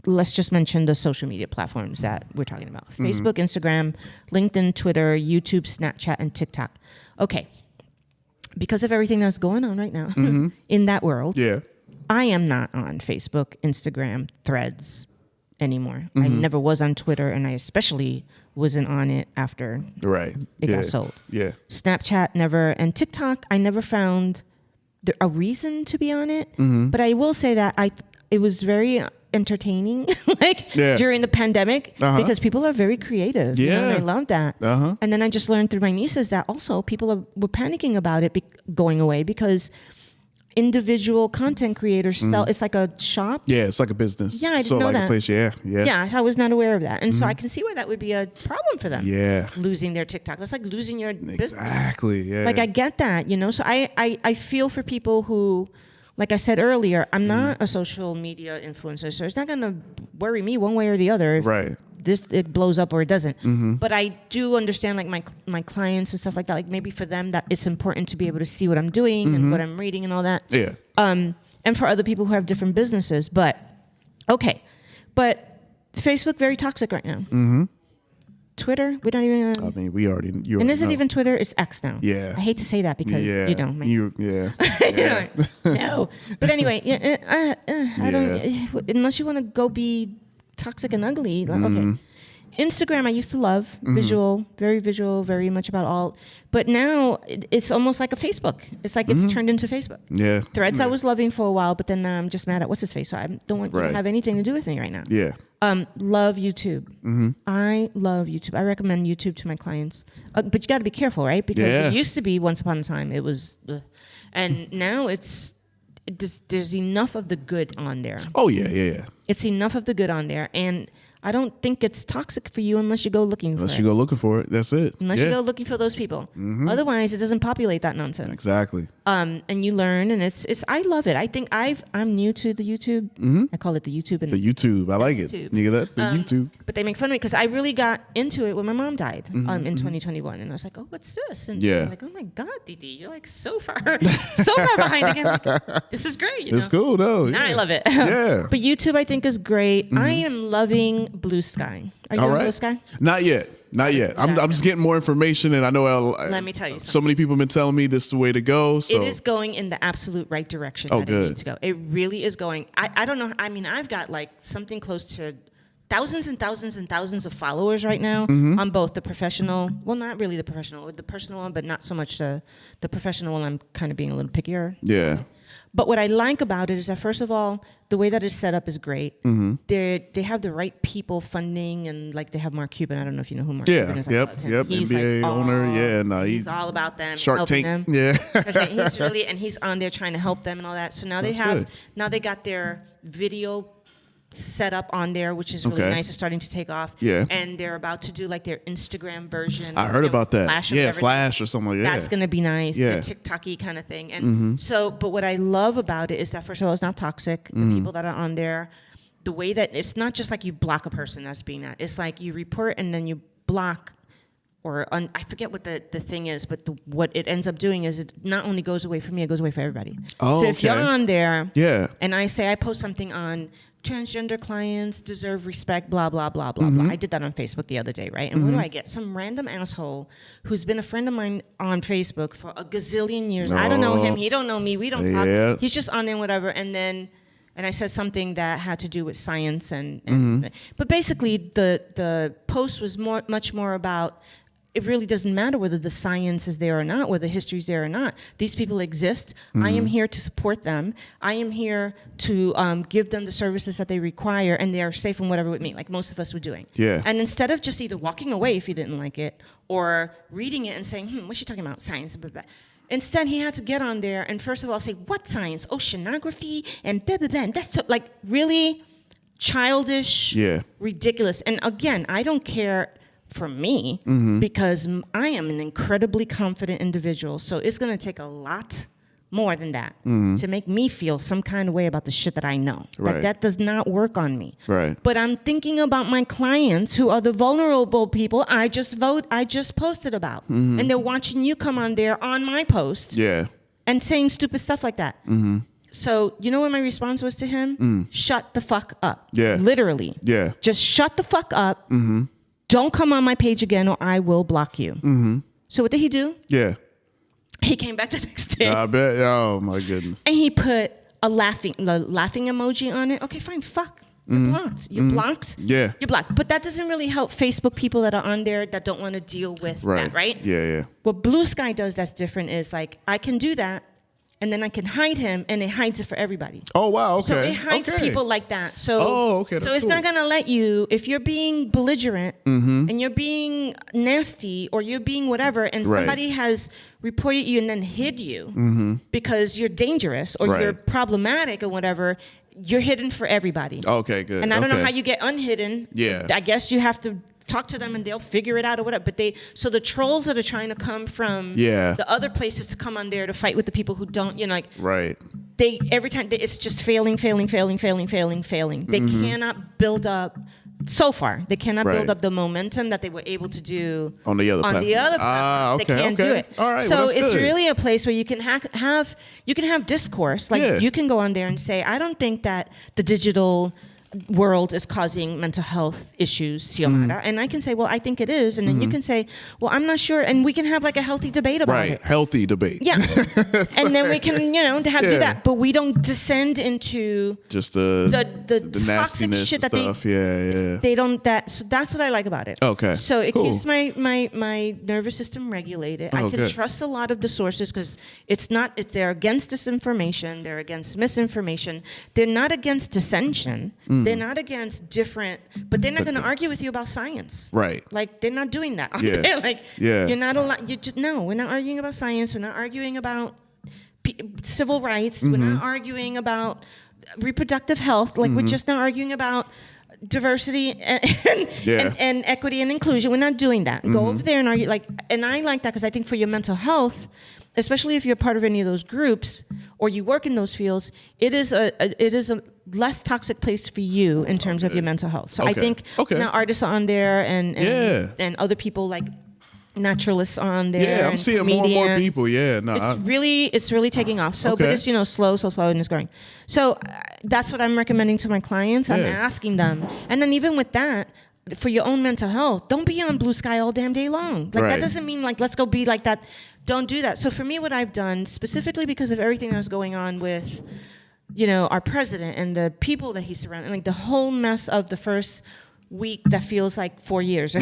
let's just mention the social media platforms that we're talking about. Facebook, Instagram, LinkedIn, Twitter, YouTube, Snapchat, and TikTok. Okay. Because of everything that's going on right now in that world, I am not on Facebook, Instagram, Threads anymore. I never was on Twitter, and I especially wasn't on it after it got sold. Yeah. Snapchat, never. And TikTok, I never found a reason to be on it. But I will say that it was very entertaining during the pandemic, because people are very creative. And I love that. And then I just learned through my nieces that also people were panicking about it going away, because individual content creators sell. It's like a shop. Yeah, it's like a business. Yeah, I didn't know like that. a place. Yeah, I was not aware of that, and so I can see why that would be a problem for them. Yeah, losing their TikTok. That's like losing your business. Exactly. Yeah. Like, I get that, So I feel for people who, like I said earlier, I'm not a social media influencer, so it's not going to worry me one way or the other if it blows up or it doesn't. But I do understand, like, my clients and stuff like that. Like, maybe for them that it's important to be able to see what I'm doing and what I'm reading and all that. Yeah. And for other people who have different businesses. But Facebook, very toxic right now. Twitter, we don't even. I mean, we already. And is it even Twitter? It's X now. Yeah. I hate to say that because Yeah. No. But anyway, I don't. Unless you want to go be toxic and ugly. Okay. Instagram, I used to love visual, very much about all. But now it's almost like a Facebook. It's like it's turned into Facebook. Yeah. Threads I was loving for a while, but then I'm just mad at what's his face. So I don't want you to have anything to do with me right now. Yeah. Love YouTube. I love YouTube. I recommend YouTube to my clients. But you got to be careful, right? Because it used to be, once upon a time, it was, and now there's enough of the good on there. Oh yeah. It's enough of the good on there, and I don't think it's toxic for you unless you go looking for it. Unless you go looking for it, that's it. Unless you go looking for those people. Otherwise, it doesn't populate that nonsense. Exactly. And you learn, and it's. I love it. I think I'm new to the YouTube. I call it the YouTube. And the YouTube. I like it. YouTube. You get that? The YouTube. But they make fun of me because I really got into it when my mom died in 2021, and I was like, "Oh, what's this?" And I'm like, "Oh my God, Didi, you're like so far behind again. Like, this is great. It's cool, though. Now I love it. Yeah. But YouTube, I think, is great. I am loving Blue Sky. Are you on Blue Sky? Not yet. I'm just getting more information, and I know let me tell you something. So many people have been telling me this is the way to go. So it is going in the absolute right direction. Oh, that good. It needs to go. It really is going. I don't know. I mean, I've got like something close to thousands and thousands and thousands of followers right now on both the professional. Well, not really the personal one, but not so much the professional one. I'm kind of being a little pickier. Yeah. But what I like about it is that, first of all, the way that it's set up is great. They have the right people funding, and like they have Mark Cuban. I don't know if you know who Mark Cuban is. Yep. He's NBA owner. Yeah, he's all about them. Shark Tank. Them. Yeah. He's on there trying to help them and all that. So now they got their video set up on there, which is really nice. It's starting to take off. Yeah. And they're about to do like their Instagram version. I heard about that. Flash or something like that. That's going to be nice. Yeah. The TikTok-y kind of thing. And but what I love about it is that, first of all, it's not toxic. The people that are on there, the way that it's not just like you block a person as being that. It's like you report and then you block, or I forget what the thing is, but what it ends up doing is it not only goes away for me, it goes away for everybody. Oh, so if you're on there, yeah, and I say I post something on transgender clients deserve respect, blah, blah, blah, blah, blah. I did that on Facebook the other day, right? And what do I get? Some random asshole who's been a friend of mine on Facebook for a gazillion years. I don't know him. He don't know me. We don't talk. He's just on there, whatever. And I said something that had to do with science. But basically, the post was much more about, it really doesn't matter whether the science is there or not, whether history is there or not. These people exist. I am here to support them. I am here to give them the services that they require, and they are safe and whatever with me, like most of us were doing. Yeah. And instead of just either walking away if you didn't like it, or reading it and saying, what's she talking about? Science, blah, blah, blah. Instead, he had to get on there and first of all say, what science? Oceanography and blah, blah, blah. And that's like really childish, ridiculous. And again, I don't care for me because I am an incredibly confident individual. So it's going to take a lot more than that to make me feel some kind of way about the shit that I know. Right. Like, that does not work on me. Right. But I'm thinking about my clients who are the vulnerable people I just posted about. And they're watching you come on there on my post and saying stupid stuff like that. So you know what my response was to him? Shut the fuck up. Yeah. Literally. Yeah. Just shut the fuck up. Don't come on my page again or I will block you. So what did he do? Yeah. He came back the next day. I bet. Oh my goodness. And he put a laughing emoji on it. Okay, fine. Fuck. You're blocked. You're blocked. Yeah. You're blocked. But that doesn't really help Facebook people that are on there that don't want to deal with that, right? Yeah. What Blue Sky does that's different is like, I can do that, and then I can hide him, and it hides it for everybody. Oh, wow, okay. So it hides people like that. So, that's so it's not going to let you, if you're being belligerent and you're being nasty or you're being whatever, and somebody has reported you and then hid you because you're dangerous or you're problematic or whatever, you're hidden for everybody. Okay, good. And I don't know how you get unhidden. Yeah. I guess you have to talk to them and they'll figure it out or whatever. But so the trolls that are trying to come from the other places to come on there to fight with the people who don't, like every time it's just failing. They cannot build up. So far, they cannot build up the momentum that they were able to do on the other platforms. They can't do it. All right. So well, it's good. really a place where you can have discourse. Like you can go on there and say, I don't think that the digital world is causing mental health issues, Xiomara. And I can say, well, I think it is. And then you can say, well, I'm not sure. And we can have like a healthy debate about it. Right, healthy debate. Yeah. And then we can, do that. But we don't descend into just the toxic nastiness shit that stuff. they don't, so that's what I like about it. Okay. So it keeps my nervous system regulated. I can trust a lot of the sources because they're against disinformation. They're against misinformation. They're not against dissension. They're not against different, but they're not going to argue with you about science. Right. Like, they're not doing that. Yeah. You're not allowed, we're not arguing about science. We're not arguing about civil rights. We're not arguing about reproductive health. Like, we're just not arguing about diversity and equity and inclusion. We're not doing that. Go over there and argue. And I like that because I think for your mental health, especially if you're part of any of those groups or you work in those fields, it is a less toxic place for you in terms of your mental health. So I think now artists are on there and other people like naturalists are on there. Yeah, I'm seeing more and more people. Yeah, no, it's really taking off. So, but it's slow, and it's growing. So that's what I'm recommending to my clients. I'm asking them, and then even with that, for your own mental health, don't be on Blue Sky all damn day long. Like that doesn't mean like let's go be like that. Don't do that. So for me, what I've done specifically because of everything that was going on with, our president and the people that he's surrounded, like the whole mess of the first week that feels like 4 years.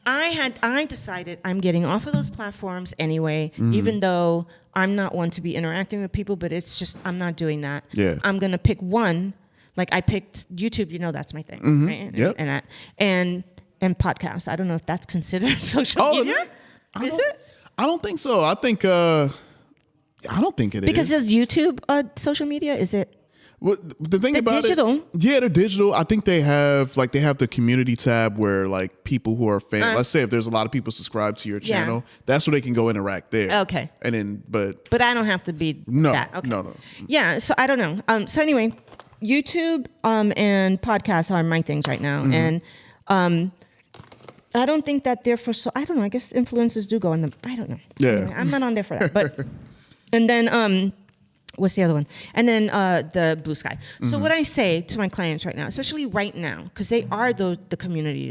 I decided I'm getting off of those platforms anyway, even though I'm not one to be interacting with people, but it's just, I'm not doing that. Yeah. I'm going to pick one. Like I picked YouTube, that's my thing. Right? Yep. And podcasts. I don't know if that's considered social media. Is it? I don't think so. I think, I don't think it because is YouTube social media? Is it? Well, the thing about digital. They're digital. I think they have the community tab where like people who are fans. Let's say if there's a lot of people subscribed to your channel, that's where they can go interact there. Okay. And then, but I don't have to be that. Okay. No. Yeah. So I don't know. So anyway, YouTube and podcasts are my things right now, and I don't think that they're for. So I don't know. I guess influencers do go on them. I don't know. Yeah. Anyway, I'm not on there for that. But and then what's the other one? And then the Blue Sky. So what I say to my clients right now, especially right now, because they are the community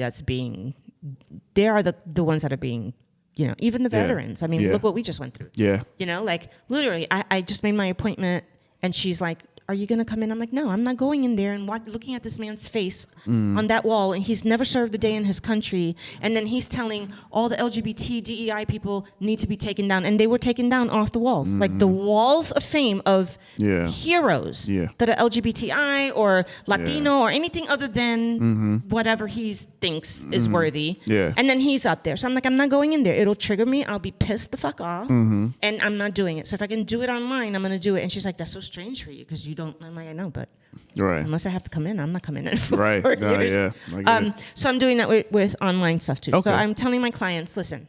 they are the ones that are being, even the veterans. I mean, look what we just went through. Yeah. Like literally, I just made my appointment and she's like, are you going to come in? I'm like, no, I'm not going in there and looking at this man's face on that wall, and he's never served a day in his country. And then he's telling all the LGBT, DEI people need to be taken down. And they were taken down off the walls. Like the walls of fame of heroes that are LGBTI or Latino or anything other than whatever he thinks is worthy. Yeah. And then he's up there. So I'm like, I'm not going in there. It'll trigger me. I'll be pissed the fuck off. And I'm not doing it. So if I can do it online, I'm going to do it. And she's like, that's so strange for you because you don't. I'm like, I know, but unless I have to come in, I'm not coming in. Right. No, yeah. I get it. So I'm doing that with online stuff too. Okay. So I'm telling my clients, listen,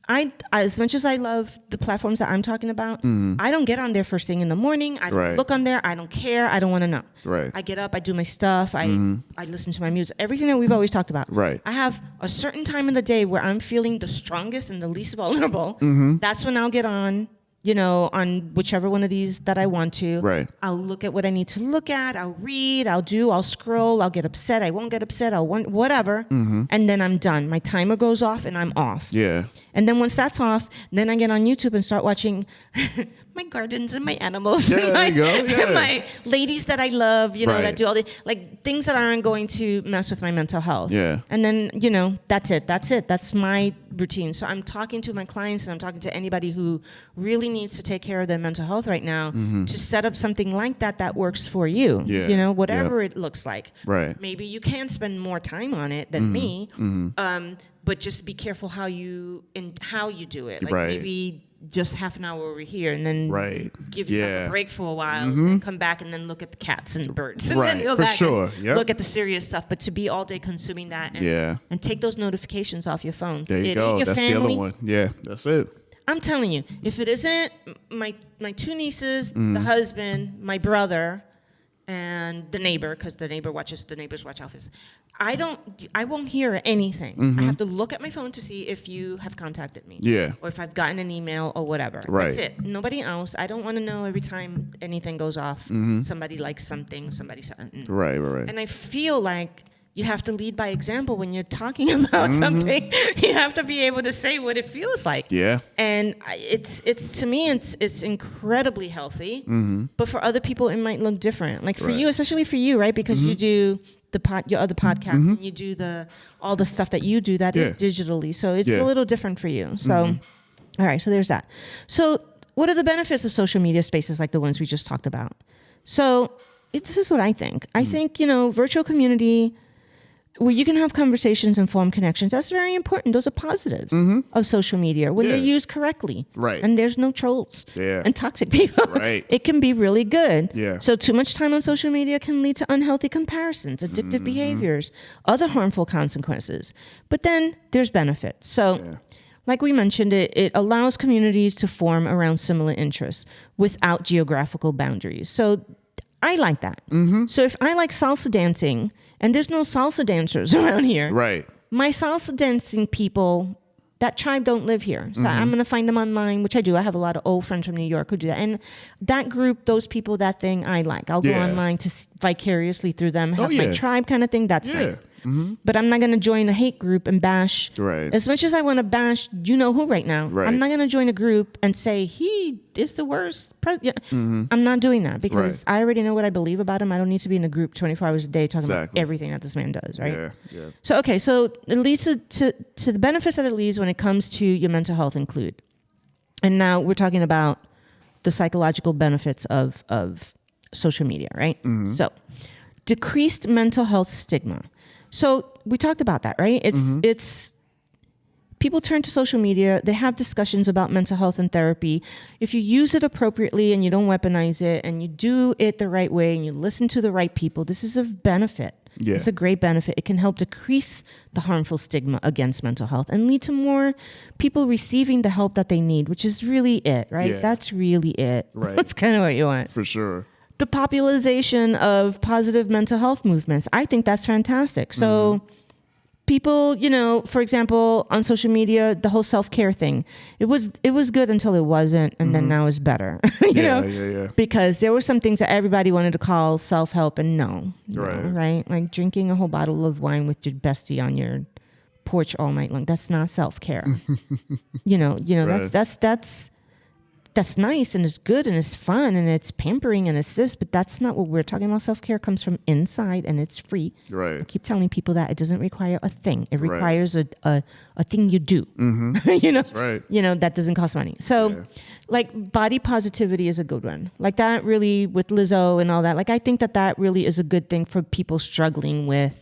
I as much as I love the platforms that I'm talking about, I don't get on there first thing in the morning. I don't look on there. I don't care. I don't want to know. Right. I get up. I do my stuff. I listen to my music. Everything that we've always talked about. Right. I have a certain time in the day where I'm feeling the strongest and the least vulnerable. That's when I'll get on. On whichever one of these that I want to. Right. I'll look at what I need to look at. I'll read. I'll scroll. I'll get upset. I won't get upset. I'll want whatever. And then I'm done. My timer goes off and I'm off. Yeah. And then once that's off, then I get on YouTube and start watching my gardens and my animals. Yeah, and there you go. Yeah. and my ladies that I love, Right. that do all the, things that aren't going to mess with my mental health. Yeah. And then, that's it. That's my routine. So I'm talking to my clients and I'm talking to anybody who really needs to take care of their mental health right now to set up something like that works for you. Yeah. Whatever it looks like. Right. Maybe you can spend more time on it than me. But just be careful how you do it. Like maybe just half an hour over here and then give yourself a break for a while and come back and then look at the cats and birds. And then go back and look at the serious stuff. But to be all day consuming that and take those notifications off your phone. There you go. That's the other one. Yeah, that's it. I'm telling you, if it isn't my two nieces, the husband, my brother, and the neighbor, because the neighbors watch office. I won't hear anything. I have to look at my phone to see if you have contacted me. Yeah. Or if I've gotten an email or whatever. Right. That's it. Nobody else. I don't want to know every time anything goes off. Somebody likes something, Right. And I feel like you have to lead by example when you're talking about something. You have to be able to say what it feels like. Yeah. And it's to me, it's incredibly healthy. But for other people, it might look different. Like for you, especially for you, right? Because you do your other podcasts and you do all the stuff that you do that is digitally. So it's a little different for you. So, all right. So there's that. So what are the benefits of social media spaces like the ones we just talked about? So this is what I think. I think, virtual community where you can have conversations and form connections, that's very important. Those are positives of social media when they're used correctly. Right. And there's no trolls and toxic people. Right. It can be really good. Yeah. So too much time on social media can lead to unhealthy comparisons, addictive behaviors, other harmful consequences. But then there's benefits. So like we mentioned, it allows communities to form around similar interests without geographical boundaries. So I like that. So if I like salsa dancing, and there's no salsa dancers around here, Right. my salsa dancing people, that tribe don't live here. So I'm going to find them online, which I do. I have a lot of old friends from New York who do that. And that group, those people, that thing, I like. I'll go online to vicariously through them, have my tribe kind of thing. That's nice. But I'm not going to join a hate group and bash. Right. As much as I want to bash, you know who right now. Right. I'm not going to join a group and say, he is the worst. I'm not doing that because I already know what I believe about him. I don't need to be in a group 24 hours a day talking about everything that this man does, right? Yeah. So, okay, so it leads to the benefits that it leads when it comes to your mental health include. And now we're talking about the psychological benefits of social media, right? So, decreased mental health stigma. So we talked about that, right? It's people turn to social media. They have discussions about mental health and therapy. If you use it appropriately and you don't weaponize it and you do it the right way and you listen to the right people, this is a benefit. Yeah. It's a great benefit. It can help decrease the harmful stigma against mental health and lead to more people receiving the help that they need, which is really it, right? Yeah. That's really it. Right. That's kind of what you want. For sure. The popularization of positive mental health movements. I think that's fantastic. So people, for example, on social media, the whole self-care thing, it was good until it wasn't, and then now it's better. Yeah. Because there were some things that everybody wanted to call self-help, and right? Like drinking a whole bottle of wine with your bestie on your porch all night long. That's not self-care. Right. That's nice and it's good and it's fun and it's pampering and it's this, but that's not what we're talking about. Self-care comes from inside and it's free. Right. I keep telling people that it doesn't require a thing. It requires a thing you do. That's right. That doesn't cost money. So like body positivity is a good one. Like that really with Lizzo and all that. Like I think that really is a good thing for people struggling with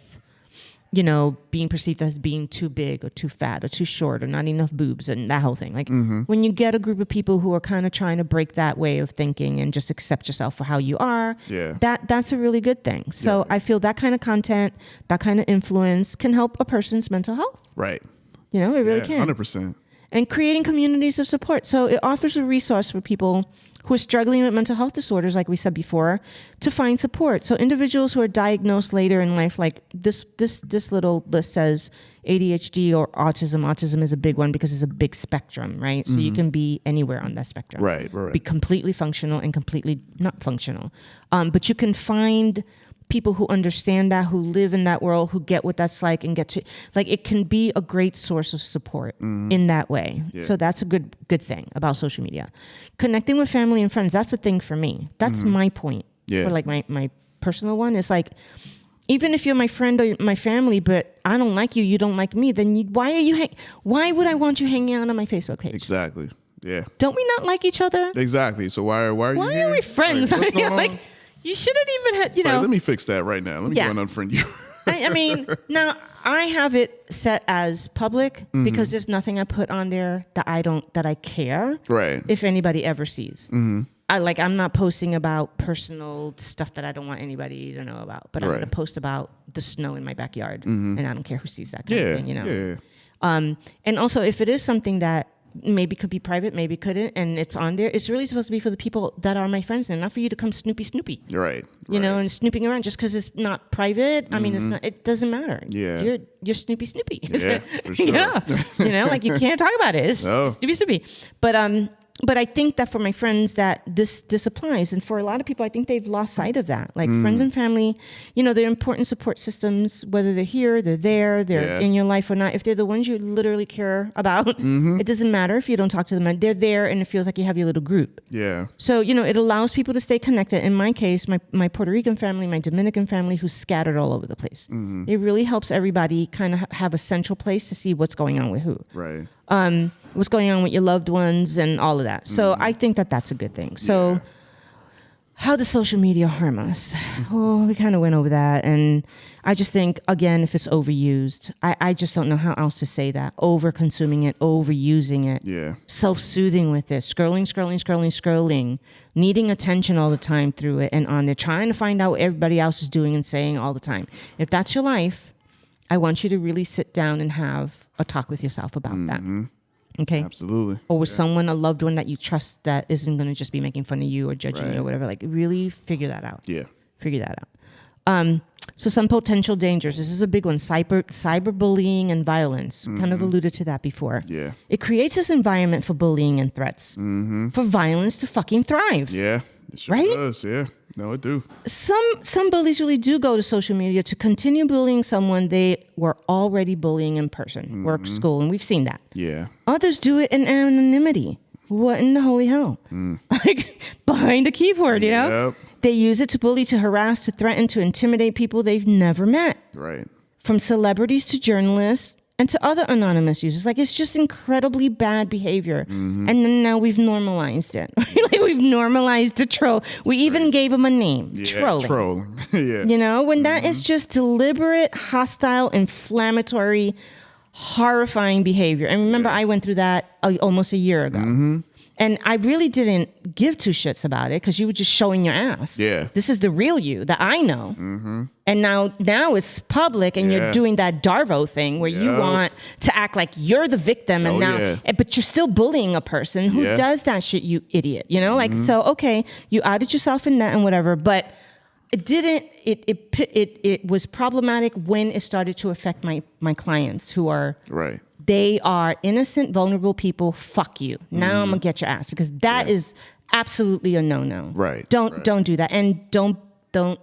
being perceived as being too big or too fat or too short or not enough boobs and that whole thing. Like when you get a group of people who are kind of trying to break that way of thinking and just accept yourself for how you are, that's a really good thing. So I feel that kind of content, that kind of influence can help a person's mental health. Right. It really can. 100%. And creating communities of support. So it offers a resource for people who are struggling with mental health disorders, like we said before, to find support. So individuals who are diagnosed later in life, like this little list says ADHD or autism. Autism is a big one because it's a big spectrum, right? So you can be anywhere on that spectrum. Right. Be completely functional and completely not functional. But you can find people who understand that, who live in that world, who get what that's like and get to, like, it can be a great source of support in that way. Yeah. So that's a good thing about social media. Connecting with family and friends, that's a thing for me. That's my point. For like my personal one is like, even if you're my friend or my family, but I don't like you, you don't like me, then why would I want you hanging out on my Facebook page? Exactly. Yeah. Don't we not like each other? Exactly. So why are you here? Are we friends? Like, what's going on? Like, you shouldn't even have, Like, let me fix that right now. Let me go and unfriend you. I mean, now I have it set as public because there's nothing I put on there that I care. Right. If anybody ever sees. I'm not posting about personal stuff that I don't want anybody to know about, but I'm going to post about the snow in my backyard and I don't care who sees that kind of thing, Yeah. And also if it is something that maybe could be private, maybe couldn't, and it's on there, it's really supposed to be for the people that are my friends and not for you to come snoopy. Right. You know, and snooping around just because it's not private. I mean, it doesn't matter. Yeah. You're snoopy. Yeah, for sure. Like you can't talk about it. It's snoopy. But I think that for my friends that this applies. And for a lot of people, I think they've lost sight of that. Like friends and family, they're important support systems, whether they're here, they're there, they're in your life or not. If they're the ones you literally care about, it doesn't matter if you don't talk to them. They're there and it feels like you have your little group. Yeah. So, it allows people to stay connected. In my case, my Puerto Rican family, my Dominican family, who's scattered all over the place. It really helps everybody kind of have a central place to see what's going on with who. Right. What's going on with your loved ones and all of that. So I think that that's a good thing. So how does social media harm us? Well, we kind of went over that. And I just think, again, if it's overused, I just don't know how else to say that. Over-consuming it, overusing it. Yeah. Self-soothing with it. Scrolling. Needing attention all the time through it and on there. Trying to find out what everybody else is doing and saying all the time. If that's your life, I want you to really sit down and have a talk with yourself about that. Okay. Absolutely. Or with someone, a loved one that you trust that isn't going to just be making fun of you or judging you or whatever. Like, really figure that out. Yeah. Figure that out. So some potential dangers. This is a big one. Cyberbullying and violence. Kind of alluded to that before. Yeah. It creates this environment for bullying and threats. For violence to fucking thrive. Yeah. It sure does. Yeah. No, it do. Some bullies really do go to social media to continue bullying someone they were already bullying in person, work, school, and we've seen that. Yeah. Others do it in anonymity. What in the holy hell? Like behind the keyboard, Yep. They use it to bully, to harass, to threaten, to intimidate people they've never met. Right. From celebrities to journalists and to other anonymous users. Like, it's just incredibly bad behavior. And then now we've normalized it. Like, we've normalized the troll. We even gave him a name. Yeah, Trolling. Troll. Yeah. When that is just deliberate, hostile, inflammatory, horrifying behavior. And remember, I went through that almost a year ago. And I really didn't give two shits about it because you were just showing your ass. Yeah. This is the real you that I know. And now it's public and you're doing that Darvo thing where you want to act like you're the victim. And but you're still bullying a person who does that shit, you idiot. So, okay, you outed yourself in that and whatever. But It didn't. It was problematic when it started to affect my clients who are Right. They are innocent, vulnerable people. Fuck you. Now I'm gonna get your ass because that is absolutely a no-no. Right. Don't do that, and don't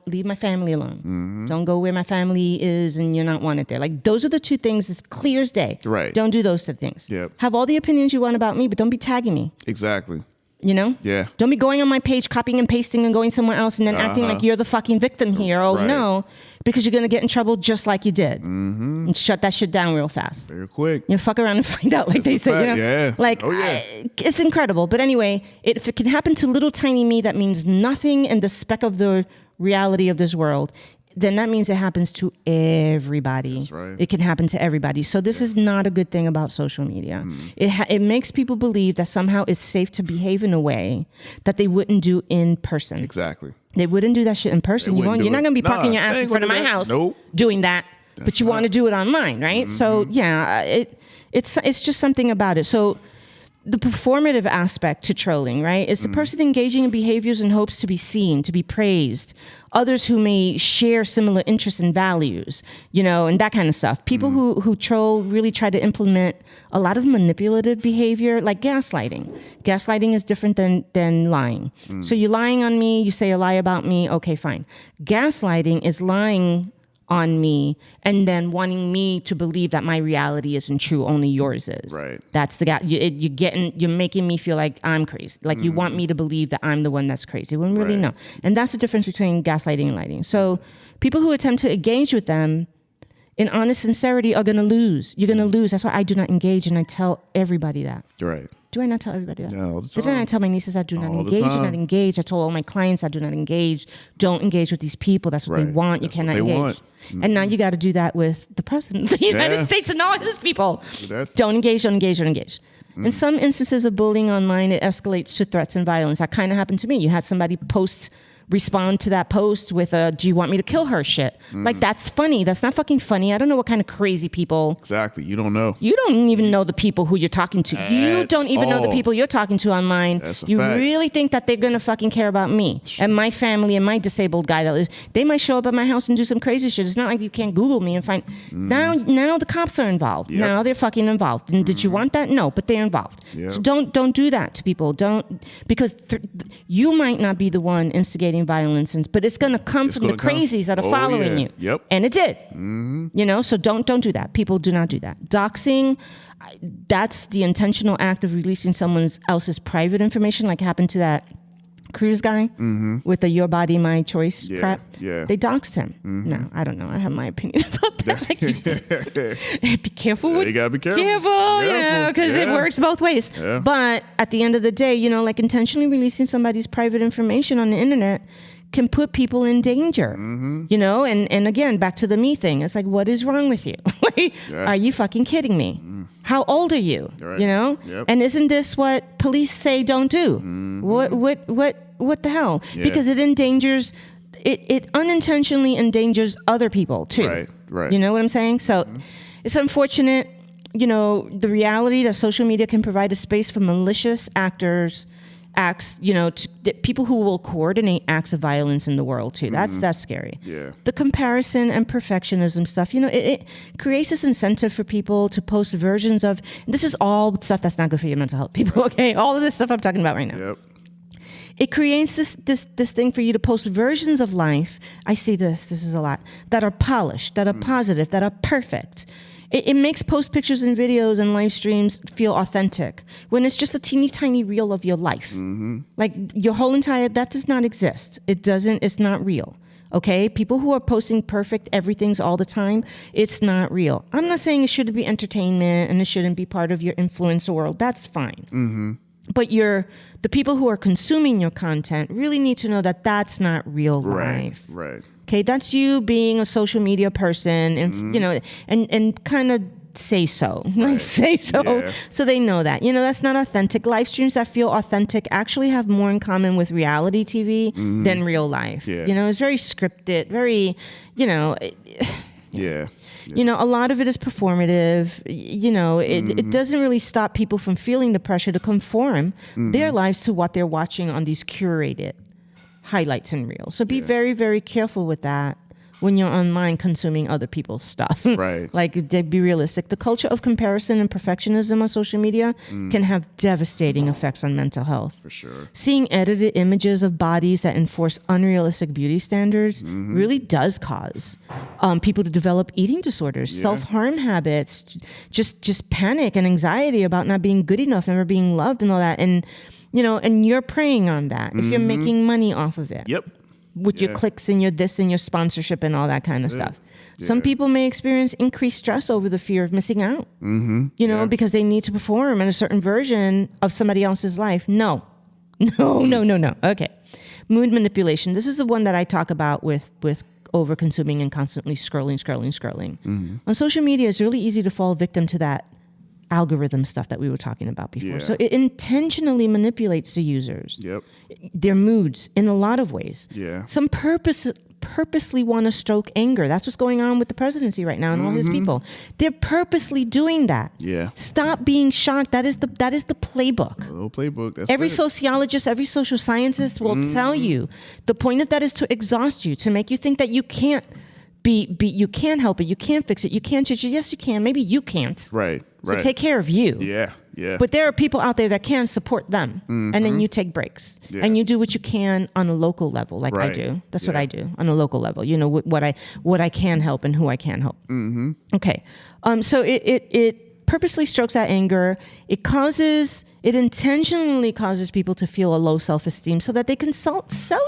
leave my family alone. Don't go where my family is and you're not wanted there. Like those are the two things as clear as day. Right. Don't do those two things. Yep. Have all the opinions you want about me, but don't be tagging me. Exactly. You know? Yeah. Don't be going on my page, copying and pasting and going somewhere else and then acting like you're the fucking victim here. Oh, Right. no. Because you're going to get in trouble just like you did. And shut that shit down real fast. Very quick. You know, fuck around and find out, like That's they a say. You fact. know? Yeah. Like, Oh, yeah. it's incredible. But anyway, if it can happen to little tiny me that means nothing in the speck of the reality of this world, then that means it happens to everybody. That's right. It can happen to everybody. So this is not a good thing about social media. It makes people believe that somehow it's safe to behave in a way that they wouldn't do in person. Exactly. They wouldn't do that shit in person. They wouldn't You're do not it. going to be Nah, parking your ass they in ain't front of gonna my do that. house Nope. doing that, but you want to do it online, right? So yeah, it's just something about it. So the performative aspect to trolling, right? It's the person engaging in behaviors in hopes to be seen, to be praised, others who may share similar interests and values, you know, and that kind of stuff. People who troll really try to implement a lot of manipulative behavior, like gaslighting. Gaslighting is different than lying. So you're lying on me, you say a lie about me, okay, fine. Gaslighting is lying on me and then wanting me to believe that my reality isn't true, only yours is. Right. That's the guy. You're making me feel like I'm crazy. Like you want me to believe that I'm the one that's crazy when really Right. no. And that's the difference between gaslighting and lighting. So people who attempt to engage with them in honest sincerity are going to lose. You're going to lose. That's why I do not engage, and I tell everybody that. Right. Do I not tell everybody that? Yeah, all the Didn't I time. tell my nieces I do not All the engage? Do time. not engage. I told all my clients I do not engage. Don't engage with these people. That's what they Right. want. You That's what cannot they engage. want. And now you got to do that with the president of the United Yeah. States and all his people. Do that. Don't engage, don't engage, don't engage. In some instances of bullying online, it escalates to threats and violence. That kind of happened to me. You had somebody respond to that post with a, do you want me to kill her shit? Like, that's funny. That's not fucking funny. I don't know what kind of crazy people. Exactly. You don't know. You don't even know the people who you're talking to. You At don't even know the all. people you're talking to online. That's a You fact. really think that they're going to fucking care about me and my family and my disabled guy that lives. They might show up at my house and do some crazy shit. It's not like you can't Google me and find. Now the cops are involved. Yep. Now they're fucking involved. And did you want that? No, but they're involved. Yep. So don't do that to people. Don't, because you might not be the one instigating violence, but it's going to come from the gonna come. crazies that are Oh, following yeah. you. Yep. And it did. You know, so don't do that. People do not do that. Doxing, that's the intentional act of releasing someone else's private information, like happened to that cruise guy with the "Your Body, My Choice" Yeah, crap. yeah. They doxed him. No, I don't know. I have my opinion about that. Be careful. You gotta be careful. Careful, you know, Careful. because it Yeah. works both ways. Yeah. But at the end of the day, you know, like intentionally releasing somebody's private information on the internet can put people in danger, you know? And again, back to the me thing. It's like, what is wrong with you? Like, are you fucking kidding me? How old are you? Right. You know? Yep. And isn't this what police say don't do? What the hell? Yeah. Because it endangers, it unintentionally endangers other people too. Right. You know what I'm saying? So it's unfortunate, you know, the reality that social media can provide a space for malicious acts, you know, people who will coordinate acts of violence in the world too. That's scary. Yeah. The comparison and perfectionism stuff, you know, it creates this incentive for people to post versions of, this is all stuff that's not good for your mental health, people, okay? All of this stuff I'm talking about right now. Yep. It creates this thing for you to post versions of life. I see this is a lot, that are polished, that are positive, that are perfect. It makes post pictures and videos and live streams feel authentic when it's just a teeny tiny reel of your life. Like your whole entire, that does not exist. It's not real. Okay? People who are posting perfect everythings all the time, it's not real. I'm not saying it shouldn't be entertainment and it shouldn't be part of your influencer world. That's fine. But the people who are consuming your content really need to know that that's not real life. Right. Okay, that's you being a social media person, and you know, and kind of say so, like say so, Yeah. so they know that. You know, that's not authentic. Live streams that feel authentic actually have more in common with reality TV than real life. Yeah. You know, it's very scripted, very, you know. Yeah. You know, a lot of it is performative. You know, it doesn't really stop people from feeling the pressure to conform their lives to what they're watching on these curated highlights and reels. So be very, very careful with that when you're online consuming other people's stuff. Right. Like, be realistic. The culture of comparison and perfectionism on social media can have devastating effects on mental health. For sure. Seeing edited images of bodies that enforce unrealistic beauty standards really does cause people to develop eating disorders, self-harm habits, just panic and anxiety about not being good enough, never being loved and all that. And, you know, and you're preying on that if you're making money off of it. Yep. With your clicks and your this and your sponsorship and all that kind of stuff. Yeah. Some people may experience increased stress over the fear of missing out, you know, because they need to perform in a certain version of somebody else's life. No. Okay. Mood manipulation. This is the one that I talk about with over consuming and constantly scrolling. On social media, it's really easy to fall victim to that algorithm stuff that we were talking about before. So it intentionally manipulates the users, their moods in a lot of ways. Some purposely want to stoke anger. That's what's going on with the presidency right now and all his people. They're purposely doing that. Stop being shocked. That is the playbook. A little playbook. That's every it. Sociologist, every social scientist will tell you the point of that is to exhaust you, to make you think that you can't you can't help it, you can't fix it, you can't change it. Yes, you can. Maybe you can't. Right. So take care of you. Yeah. But there are people out there that can support them, and then you take breaks, and you do what you can on a local level, like I do. That's what I do on a local level. You know what I can help and who I can help. Okay. So it purposely strokes that anger. It intentionally causes people to feel a low self-esteem so that they can sell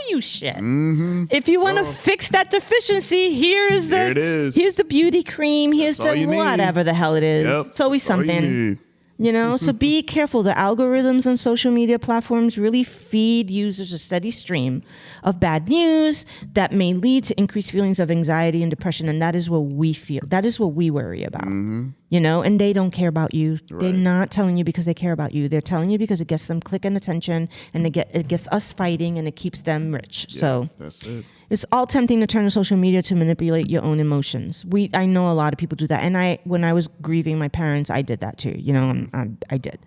you shit. If you want to fix that deficiency, here's the beauty cream. Here's the whatever the hell it is. It's always something. You know, so be careful. The algorithms on social media platforms really feed users a steady stream of bad news that may lead to increased feelings of anxiety and depression. And that is what we feel. That is what we worry about. You know, and they don't care about you. They're not telling you because they care about you. They're telling you because it gets them click and attention, and it gets us fighting, and it keeps them rich. So that's it. It's all tempting to turn to social media to manipulate your own emotions. I know a lot of people do that, and when I was grieving my parents, I did that too. You know, I did.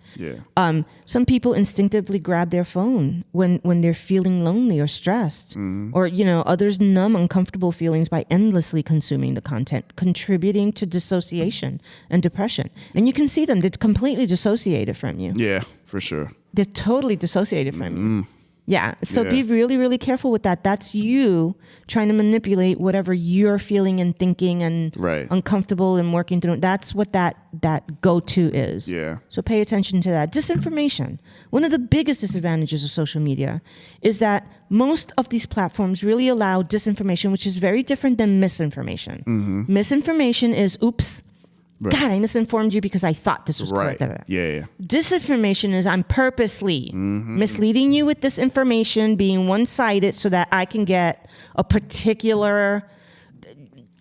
Some people instinctively grab their phone when they're feeling lonely or stressed, or you know, others numb uncomfortable feelings by endlessly consuming the content, contributing to dissociation and depression. And you can see them; they're completely dissociated from you. Yeah, for sure. They're totally dissociated from you. Yeah. So be really, really careful with that. That's you trying to manipulate whatever you're feeling and thinking and uncomfortable and working through. That's what that go-to is. Yeah. So pay attention to that. Disinformation. One of the biggest disadvantages of social media is that most of these platforms really allow disinformation, which is very different than misinformation. Misinformation is, oops, God, I misinformed you because I thought this was correct. Disinformation is I'm purposely misleading you with this information, being one-sided so that I can get a particular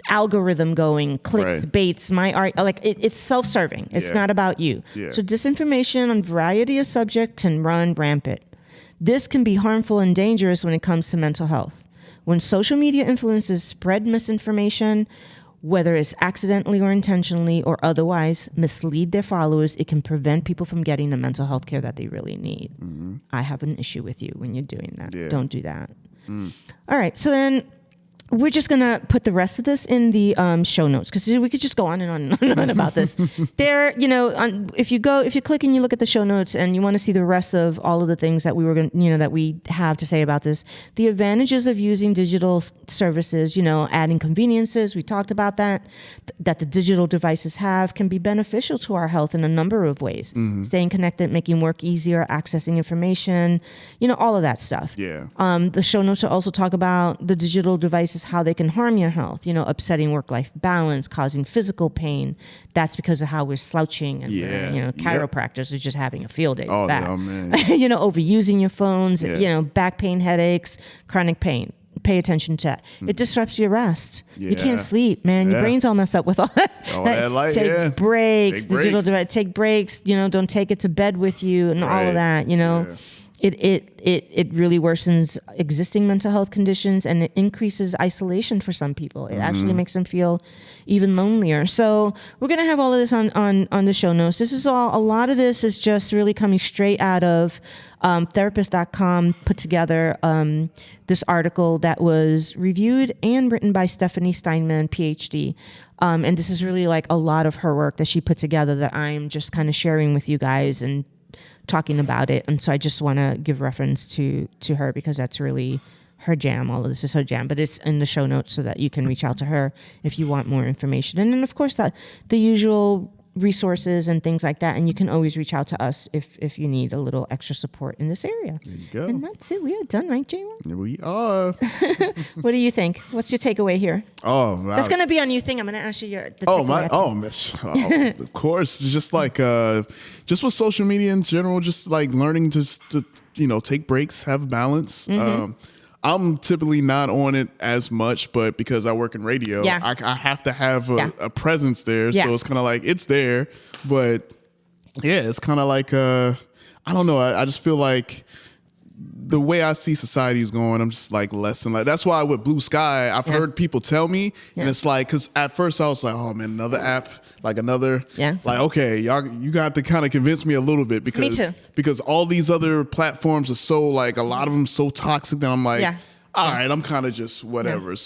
algorithm going, clicks, baits, my art. Like it's self-serving. It's not about you. So disinformation on a variety of subjects can run rampant. This can be harmful and dangerous when it comes to mental health. When social media influencers spread misinformation, whether it's accidentally or intentionally or otherwise mislead their followers, it can prevent people from getting the mental health care that they really need. I have an issue with you when you're doing that. Don't do that. All right. So then we're just going to put the rest of this in the show notes because we could just go on and on and on about this. There, you know, if you click and you look at the show notes and you want to see the rest of all of the things that we were going, you know, that we have to say about this, the advantages of using digital services, you know, adding conveniences, we talked about that the digital devices have can be beneficial to our health in a number of ways. Staying connected, making work easier, accessing information, you know, all of that stuff. The show notes will also talk about the digital devices, how they can harm your health, you know, upsetting work-life balance, causing physical pain. That's because of how we're slouching and you know, chiropractors are just having a field day with that. You know, overusing your phones, you know, back pain, headaches, chronic pain. Pay attention to that. It disrupts your rest. You can't sleep, man. Your brain's all messed up with all that. Take breaks, digital device, take breaks, you know, don't take it to bed with you and all of that, you know. it really worsens existing mental health conditions, and it increases isolation for some people. It actually makes them feel even lonelier. So we're going to have all of this on the show notes. A lot of this is just really coming straight out of therapist.com put together this article that was reviewed and written by Stephanie Steinman, PhD. And this is really like a lot of her work that she put together that I'm just kind of sharing with you guys and talking about it. And so I just want to give reference to her because that's really her jam. All of this is her jam, but it's in the show notes so that you can reach out to her if you want more information. And then of course the usual resources and things like that. And you can always reach out to us if you need a little extra support in this area. There you go. And that's it. We are done, right, J-Ron? We are. What do you think? What's your takeaway here? Oh, wow. That's going to be a new thing. I'm going to ask you the takeaway. Of course. Just like, just with social media in general, just like learning to take breaks, have balance. I'm typically not on it as much, but because I work in radio, I have to have a presence there. Yeah. So it's kind of like it's there, but yeah, it's kind of like I don't know. I just feel like the way I see society is going, I'm just like less and like. That's why with Blue Sky, I've heard people tell me, and it's like because at first I was like, oh man, another app, like another, like okay, you got to kind of convince me a little bit because all these other platforms are so like a lot of them so toxic that I'm like, all right, I'm kind of just whatever.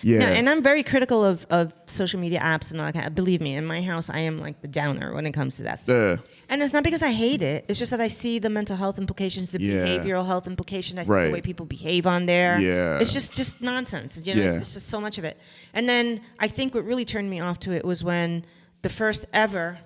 Yeah, and I'm very critical of social media apps and all that. Believe me, in my house, I am like the downer when it comes to that stuff. And it's not because I hate it. It's just that I see the mental health implications, the behavioral health implications. I see the way people behave on there. Yeah. It's just nonsense. It's just so much of it. And then I think what really turned me off to it was when the first ever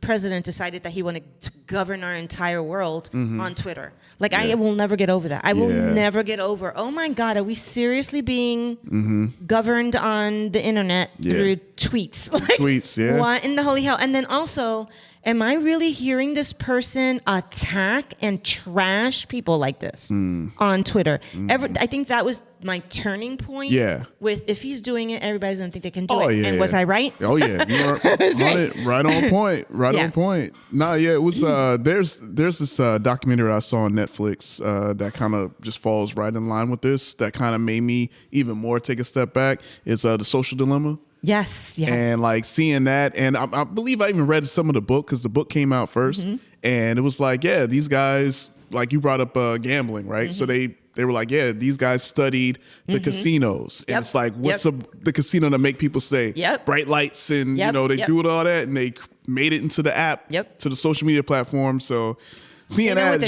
president decided that he wanted to govern our entire world on Twitter. Like, I will never get over that. I will never get over, oh my God, are we seriously being governed on the internet through tweets? Like, tweets, what in the holy hell? And then also, am I really hearing this person attack and trash people like this on Twitter? I think that was my turning point. With if he's doing it, everybody's gonna think they can do it. And was I right? Oh yeah, you were right on point. Right on point. No, it was. There's this documentary I saw on Netflix that kind of just falls right in line with this. That kind of made me even more take a step back. It's The Social Dilemma. Yes. And like seeing that, and I believe I even read some of the book because the book came out first, and it was like, these guys, like you brought up gambling, right? So they were like, these guys studied the casinos, and it's like, what's the casino to make people say bright lights, and they do all that, and they made it into the app, to the social media platform. So seeing that,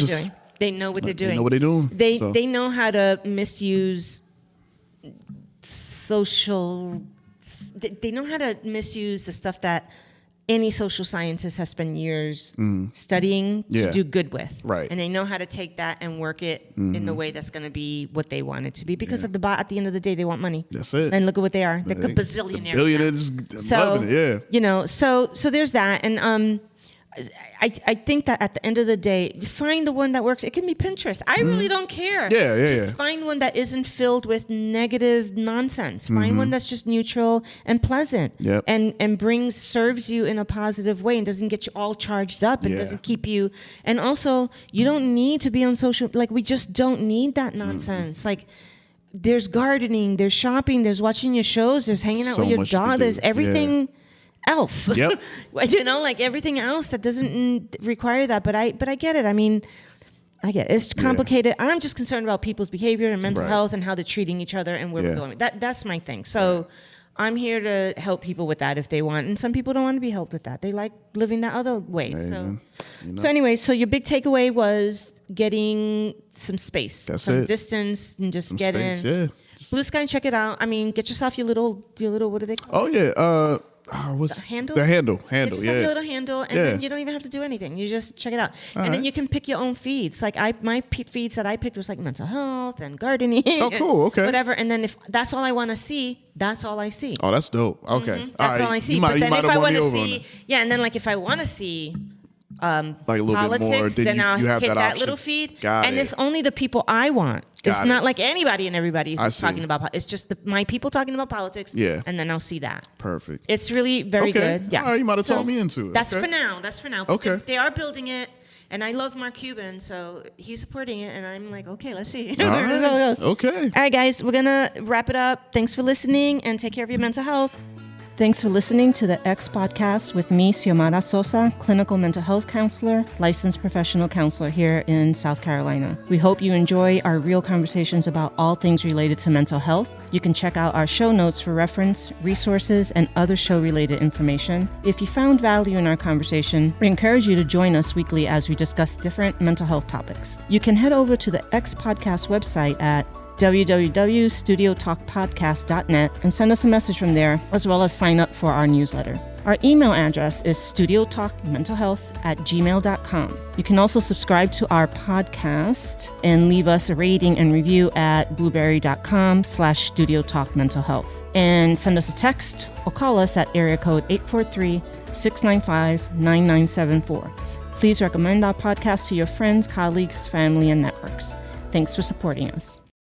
they know what they're doing. They know what they're doing. They know how to misuse social. They know how to misuse the stuff that any social scientist has spent years studying to do good with. Right. And they know how to take that and work it in the way that's going to be what they want it to be. Because at the end of the day, they want money. That's it. And look at what they are. They're bazillionaires. Billionaires loving it, So there's that. And I think that at the end of the day, you find the one that works. It can be Pinterest. I really don't care. Just find one that isn't filled with negative nonsense. Find one that's just neutral and pleasant, and serves you in a positive way and doesn't get you all charged up and doesn't keep you. And also, you don't need to be on social. Like, we just don't need that nonsense. Like, there's gardening, there's shopping, there's watching your shows, there's hanging out with your dog, there's everything. Else, like everything else that doesn't require that. But I get it. I mean, I get it. It's complicated. I'm just concerned about people's behavior and mental health and how they're treating each other and where we're going. That's my thing. So I'm here to help people with that if they want. And some people don't want to be helped with that. They like living that other way. So anyway, so your big takeaway was getting some space, some distance, and just get in. Blue Sky, check it out. I mean, get yourself your little. What do they call it? Oh yeah. What's the handle? The handle. Get yourself your little handle, and then you don't even have to do anything. You just check it out, then you can pick your own feeds. Like my feeds that I picked was like mental health and gardening. Oh, cool. Okay. Whatever. And then if that's all I want to see, that's all I see. Oh, that's dope. Okay. That's all I see. But then if I want to see, and then like if I want to see. Like a little politics, bit more, then I'll you have hit that option. Little feed. And it's only the people I want. It's not like anybody and everybody who's talking about. It's just my people talking about politics. And then I'll see that. Perfect. It's really very good. Yeah. All right, you might have talked me into it. That's for now. Okay. They are building it. And I love Mark Cuban, so he's supporting it, and I'm like, okay, let's see. All right. Okay. All right, guys, we're going to wrap it up. Thanks for listening, and take care of your mental health. Thanks for listening to the X Podcast with me, Xiomara Sosa, clinical mental health counselor, licensed professional counselor here in South Carolina. We hope you enjoy our real conversations about all things related to mental health. You can check out our show notes for reference, resources, and other show-related information. If you found value in our conversation, we encourage you to join us weekly as we discuss different mental health topics. You can head over to the X Podcast website at www.studiotalkpodcast.net and send us a message from there, as well as sign up for our newsletter. Our email address is studiotalkmentalhealth@gmail.com. You can also subscribe to our podcast and leave us a rating and review at blueberry.com/studiotalkmentalhealth. And send us a text or call us at area code 843-695-9974. Please recommend our podcast to your friends, colleagues, family, and networks. Thanks for supporting us.